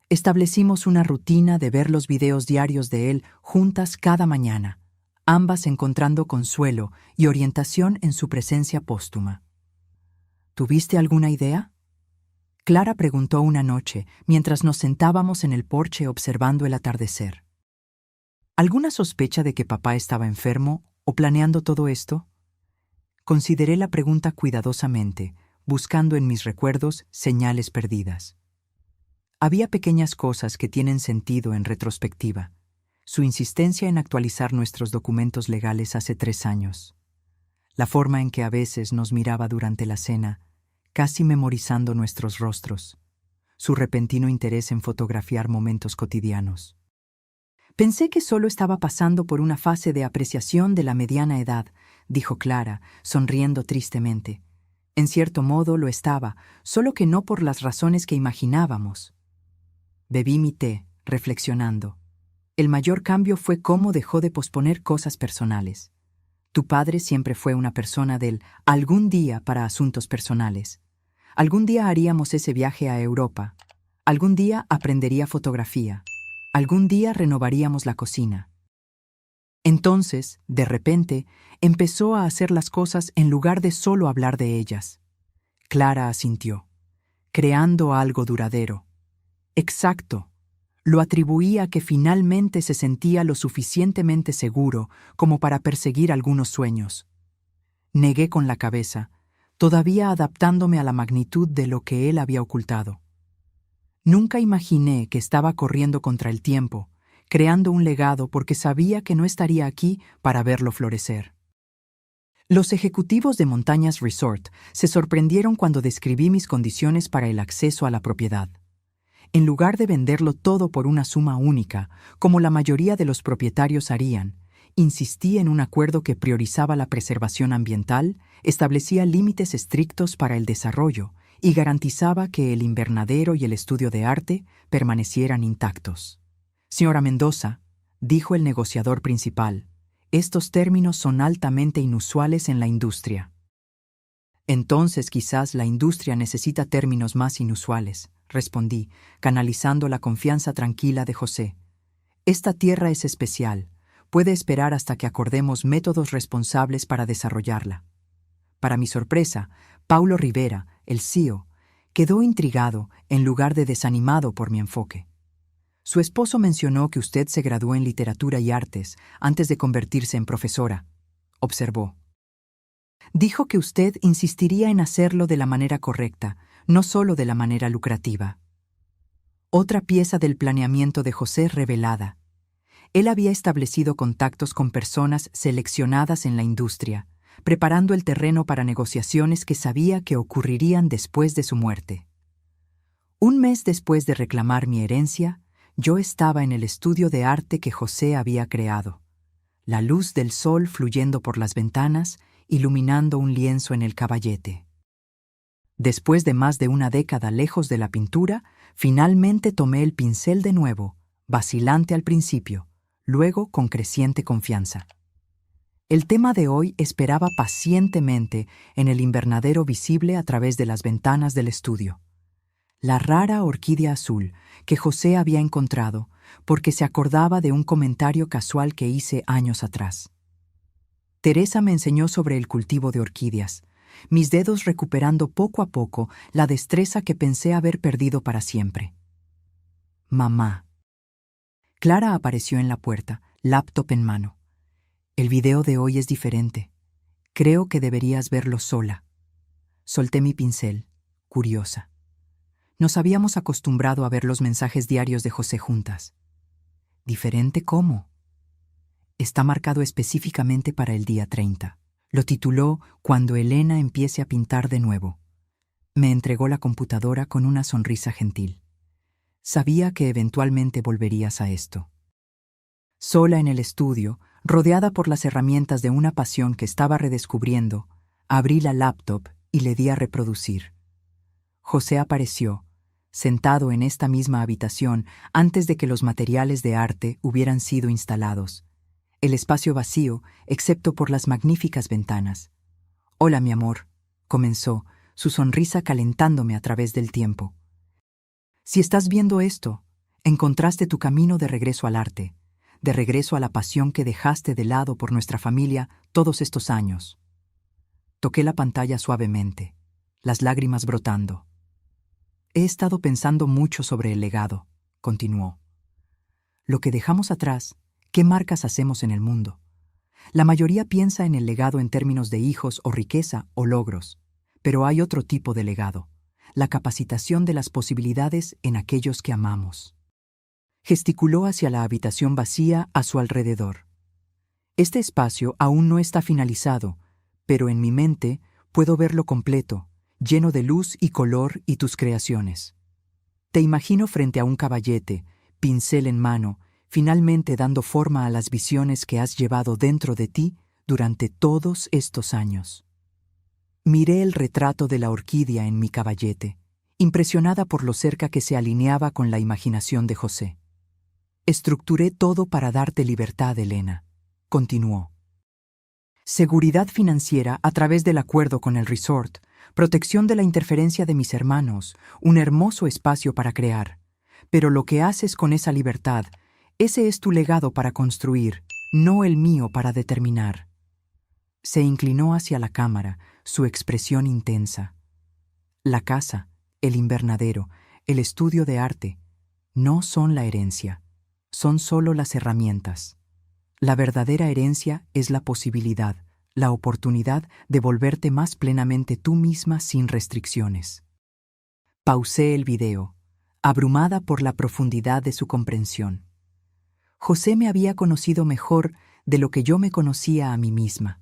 Establecimos una rutina de ver los videos diarios de él juntas cada mañana, ambas encontrando consuelo y orientación en su presencia póstuma. ¿Tuviste alguna idea?, Clara preguntó una noche mientras nos sentábamos en el porche observando el atardecer. ¿Alguna sospecha de que papá estaba enfermo o planeando todo esto? Consideré la pregunta cuidadosamente, buscando en mis recuerdos señales perdidas. Había pequeñas cosas que tienen sentido en retrospectiva. Su insistencia en actualizar nuestros documentos legales hace 3 años. La forma en que a veces nos miraba durante la cena, casi memorizando nuestros rostros. Su repentino interés en fotografiar momentos cotidianos. Pensé que solo estaba pasando por una fase de apreciación de la mediana edad, dijo Clara, sonriendo tristemente. En cierto modo lo estaba, solo que no por las razones que imaginábamos. Bebí mi té, reflexionando. El mayor cambio fue cómo dejó de posponer cosas personales. Tu padre siempre fue una persona del algún día para asuntos personales. Algún día haríamos ese viaje a Europa. Algún día aprendería fotografía. Algún día renovaríamos la cocina. Entonces, de repente, empezó a hacer las cosas en lugar de solo hablar de ellas. Clara asintió, creando algo duradero. Exacto. Lo atribuía a que finalmente se sentía lo suficientemente seguro como para perseguir algunos sueños. Negué con la cabeza, todavía adaptándome a la magnitud de lo que él había ocultado. Nunca imaginé que estaba corriendo contra el tiempo, creando un legado porque sabía que no estaría aquí para verlo florecer. Los ejecutivos de Montañas Resort se sorprendieron cuando describí mis condiciones para el acceso a la propiedad. En lugar de venderlo todo por una suma única, como la mayoría de los propietarios harían, insistí en un acuerdo que priorizaba la preservación ambiental, establecía límites estrictos para el desarrollo y garantizaba que el invernadero y el estudio de arte permanecieran intactos. Señora Mendoza, dijo el negociador principal, estos términos son altamente inusuales en la industria. Entonces quizás la industria necesita términos más inusuales, respondí, canalizando la confianza tranquila de José. Esta tierra es especial. Puede esperar hasta que acordemos métodos responsables para desarrollarla. Para mi sorpresa, Paulo Rivera, el CEO, quedó intrigado en lugar de desanimado por mi enfoque. Su esposo mencionó que usted se graduó en literatura y artes antes de convertirse en profesora, observó. Dijo que usted insistiría en hacerlo de la manera correcta, no solo de la manera lucrativa. Otra pieza del planeamiento de José revelada. Él había establecido contactos con personas seleccionadas en la industria, preparando el terreno para negociaciones que sabía que ocurrirían después de su muerte. Un mes después de reclamar mi herencia, yo estaba en el estudio de arte que José había creado, la luz del sol fluyendo por las ventanas, iluminando un lienzo en el caballete. Después de más de una década lejos de la pintura, finalmente tomé el pincel de nuevo, vacilante al principio, luego con creciente confianza. El tema de hoy esperaba pacientemente en el invernadero visible a través de las ventanas del estudio. La rara orquídea azul que José había encontrado porque se acordaba de un comentario casual que hice años atrás. Teresa me enseñó sobre el cultivo de orquídeas, mis dedos recuperando poco a poco la destreza que pensé haber perdido para siempre. Mamá. Clara apareció en la puerta, laptop en mano. El video de hoy es diferente. Creo que deberías verlo sola. Solté mi pincel, curiosa. Nos habíamos acostumbrado a ver los mensajes diarios de José juntas. ¿Diferente cómo? Está marcado específicamente para el día 30. Lo tituló Cuando Elena empiece a pintar de nuevo. Me entregó la computadora con una sonrisa gentil. Sabía que eventualmente volverías a esto. Sola en el estudio, rodeada por las herramientas de una pasión que estaba redescubriendo, abrí la laptop y le di a reproducir. José apareció, sentado en esta misma habitación antes de que los materiales de arte hubieran sido instalados. El espacio vacío, excepto por las magníficas ventanas. «Hola, mi amor», comenzó, su sonrisa calentándome a través del tiempo. «Si estás viendo esto, encontraste tu camino de regreso al arte, de regreso a la pasión que dejaste de lado por nuestra familia todos estos años». Toqué la pantalla suavemente, las lágrimas brotando. «He estado pensando mucho sobre el legado», continuó. «Lo que dejamos atrás, ¿qué marcas hacemos en el mundo? La mayoría piensa en el legado en términos de hijos o riqueza o logros, pero hay otro tipo de legado, la capacitación de las posibilidades en aquellos que amamos». Gesticuló hacia la habitación vacía a su alrededor. «Este espacio aún no está finalizado, pero en mi mente puedo verlo completo, lleno de luz y color y tus creaciones. Te imagino frente a un caballete, pincel en mano, finalmente dando forma a las visiones que has llevado dentro de ti durante todos estos años». Miré el retrato de la orquídea en mi caballete, impresionada por lo cerca que se alineaba con la imaginación de José. «Estructuré todo para darte libertad, Elena», continuó. «Seguridad financiera a través del acuerdo con el resort, protección de la interferencia de mis hermanos, un hermoso espacio para crear. Pero lo que haces con esa libertad, ese es tu legado para construir, no el mío para determinar». Se inclinó hacia la cámara, su expresión intensa. La casa, el invernadero, el estudio de arte, no son la herencia, son solo las herramientas. La verdadera herencia es la posibilidad, la oportunidad de volverte más plenamente tú misma sin restricciones. Pausé el video, abrumada por la profundidad de su comprensión. José me había conocido mejor de lo que yo me conocía a mí misma.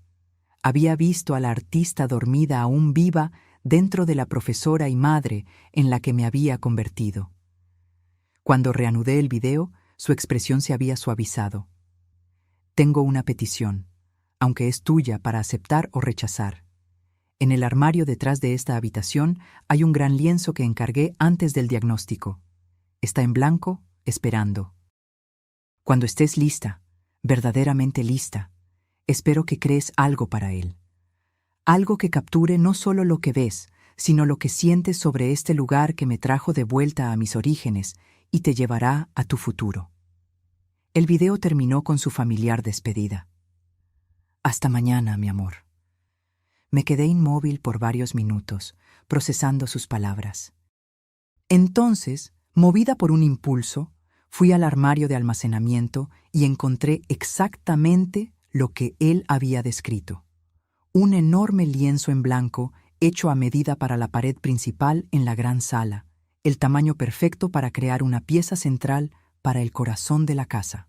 Había visto a la artista dormida aún viva dentro de la profesora y madre en la que me había convertido. Cuando reanudé el video, su expresión se había suavizado. «Tengo una petición, aunque es tuya para aceptar o rechazar. En el armario detrás de esta habitación hay un gran lienzo que encargué antes del diagnóstico. Está en blanco, esperando. Cuando estés lista, verdaderamente lista, espero que crees algo para él. Algo que capture no solo lo que ves, sino lo que sientes sobre este lugar que me trajo de vuelta a mis orígenes y te llevará a tu futuro». El video terminó con su familiar despedida. «Hasta mañana, mi amor». Me quedé inmóvil por varios minutos, procesando sus palabras. Entonces, movida por un impulso, fui al armario de almacenamiento y encontré exactamente lo que él había descrito. Un enorme lienzo en blanco hecho a medida para la pared principal en la gran sala, el tamaño perfecto para crear una pieza central para el corazón de la casa.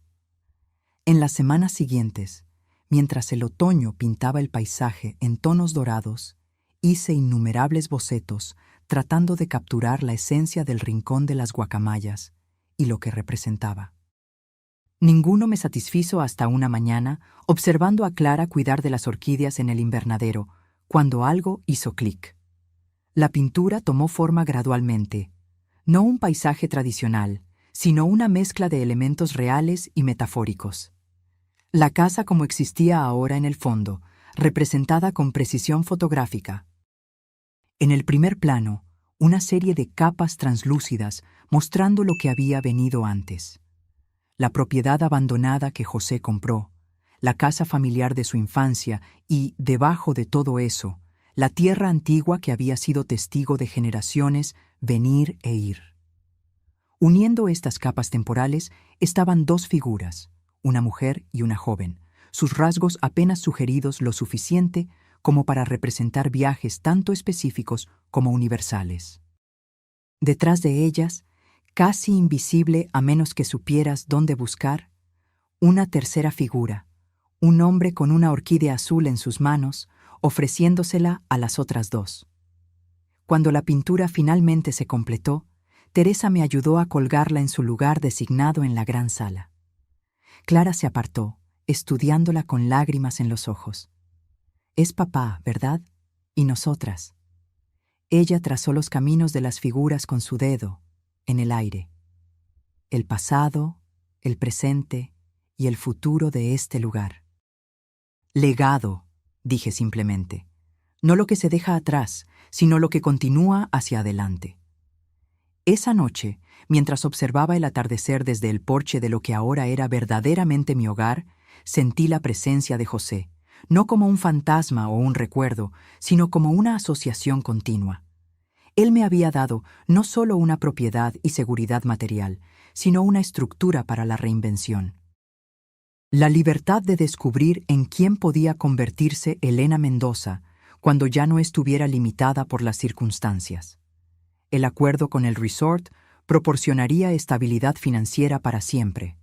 En las semanas siguientes, Mientras el otoño pintaba el paisaje en tonos dorados, hice innumerables bocetos tratando de capturar la esencia del rincón de las guacamayas y lo que representaba. Ninguno me satisfizo hasta una mañana, observando a Clara cuidar de las orquídeas en el invernadero, cuando algo hizo clic. La pintura tomó forma gradualmente, no un paisaje tradicional, sino una mezcla de elementos reales y metafóricos. La casa como existía ahora en el fondo, representada con precisión fotográfica. En el primer plano, una serie de capas translúcidas mostrando lo que había venido antes. La propiedad abandonada que José compró, la casa familiar de su infancia y, debajo de todo eso, la tierra antigua que había sido testigo de generaciones venir e ir. Uniendo estas capas temporales estaban dos figuras, una mujer y una joven, sus rasgos apenas sugeridos lo suficiente como para representar viajes tanto específicos como universales. Detrás de ellas, casi invisible a menos que supieras dónde buscar, una tercera figura, un hombre con una orquídea azul en sus manos, ofreciéndosela a las otras dos. Cuando la pintura finalmente se completó, Teresa me ayudó a colgarla en su lugar designado en la gran sala. Clara se apartó, estudiándola con lágrimas en los ojos. Es papá, ¿verdad? Y nosotras. Ella trazó los caminos de las figuras con su dedo, en el aire. El pasado, el presente y el futuro de este lugar. Legado, dije simplemente. No lo que se deja atrás, sino lo que continúa hacia adelante. Esa noche, mientras observaba el atardecer desde el porche de lo que ahora era verdaderamente mi hogar, sentí la presencia de José, no como un fantasma o un recuerdo, sino como una asociación continua. Él me había dado no solo una propiedad y seguridad material, sino una estructura para la reinvención. La libertad de descubrir en quién podía convertirse Elena Mendoza cuando ya no estuviera limitada por las circunstancias. El acuerdo con el resort proporcionaría estabilidad financiera para siempre.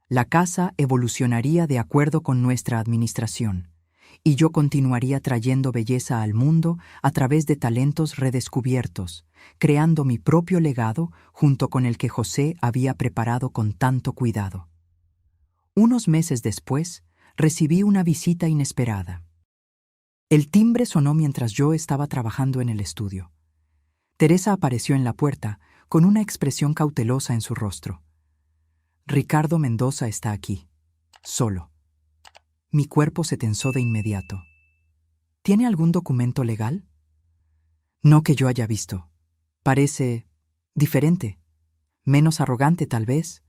La casa evolucionaría de acuerdo con nuestra administración, y yo continuaría trayendo belleza al mundo a través de talentos redescubiertos, creando mi propio legado junto con el que José había preparado con tanto cuidado. Unos meses después, recibí una visita inesperada. El timbre sonó mientras yo estaba trabajando en el estudio. Teresa apareció en la puerta, con una expresión cautelosa en su rostro. Ricardo Mendoza está aquí, solo. Mi cuerpo se tensó de inmediato. ¿Tiene algún documento legal? No que yo haya visto. Parece diferente, menos arrogante tal vez.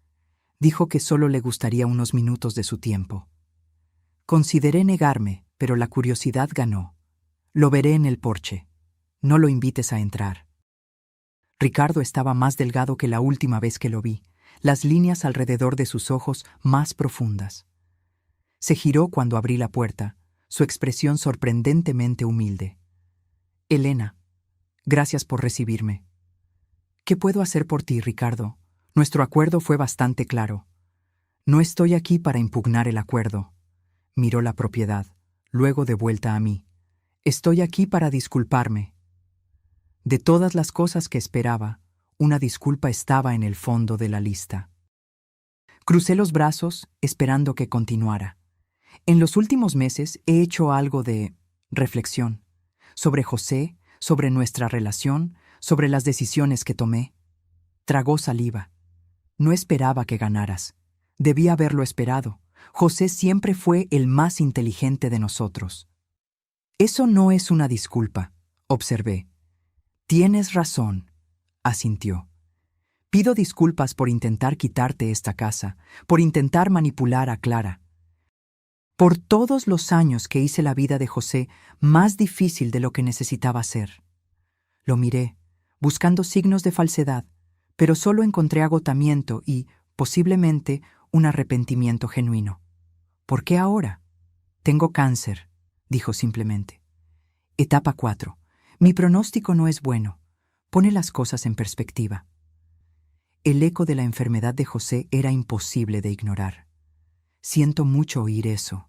Dijo que solo le gustaría unos minutos de su tiempo. Consideré negarme, pero la curiosidad ganó. Lo veré en el porche. No lo invites a entrar. Ricardo estaba más delgado que la última vez que lo vi, las líneas alrededor de sus ojos más profundas. Se giró cuando abrí la puerta, su expresión sorprendentemente humilde. Elena, gracias por recibirme. ¿Qué puedo hacer por ti, Ricardo? Nuestro acuerdo fue bastante claro. No estoy aquí para impugnar el acuerdo. Miró la propiedad, luego de vuelta a mí. Estoy aquí para disculparme. De todas las cosas que esperaba, una disculpa estaba en el fondo de la lista. Crucé los brazos, esperando que continuara. En los últimos meses he hecho algo de reflexión sobre José, sobre nuestra relación, sobre las decisiones que tomé. Tragó saliva. No esperaba que ganaras. Debía haberlo esperado. José siempre fue el más inteligente de nosotros. Eso no es una disculpa, observé. Tienes razón, asintió. Pido disculpas por intentar quitarte esta casa, por intentar manipular a Clara. Por todos los años que hice la vida de José más difícil de lo que necesitaba ser. Lo miré, buscando signos de falsedad, pero solo encontré agotamiento y, posiblemente, un arrepentimiento genuino. ¿Por qué ahora? Tengo cáncer, dijo simplemente. Etapa 4. Mi pronóstico no es bueno. Pone las cosas en perspectiva. El eco de la enfermedad de José era imposible de ignorar. Siento mucho oír eso.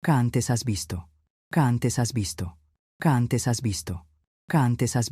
¿Qué antes has visto? ¿Qué antes has visto? ¿Qué antes has visto? ¿Qué antes has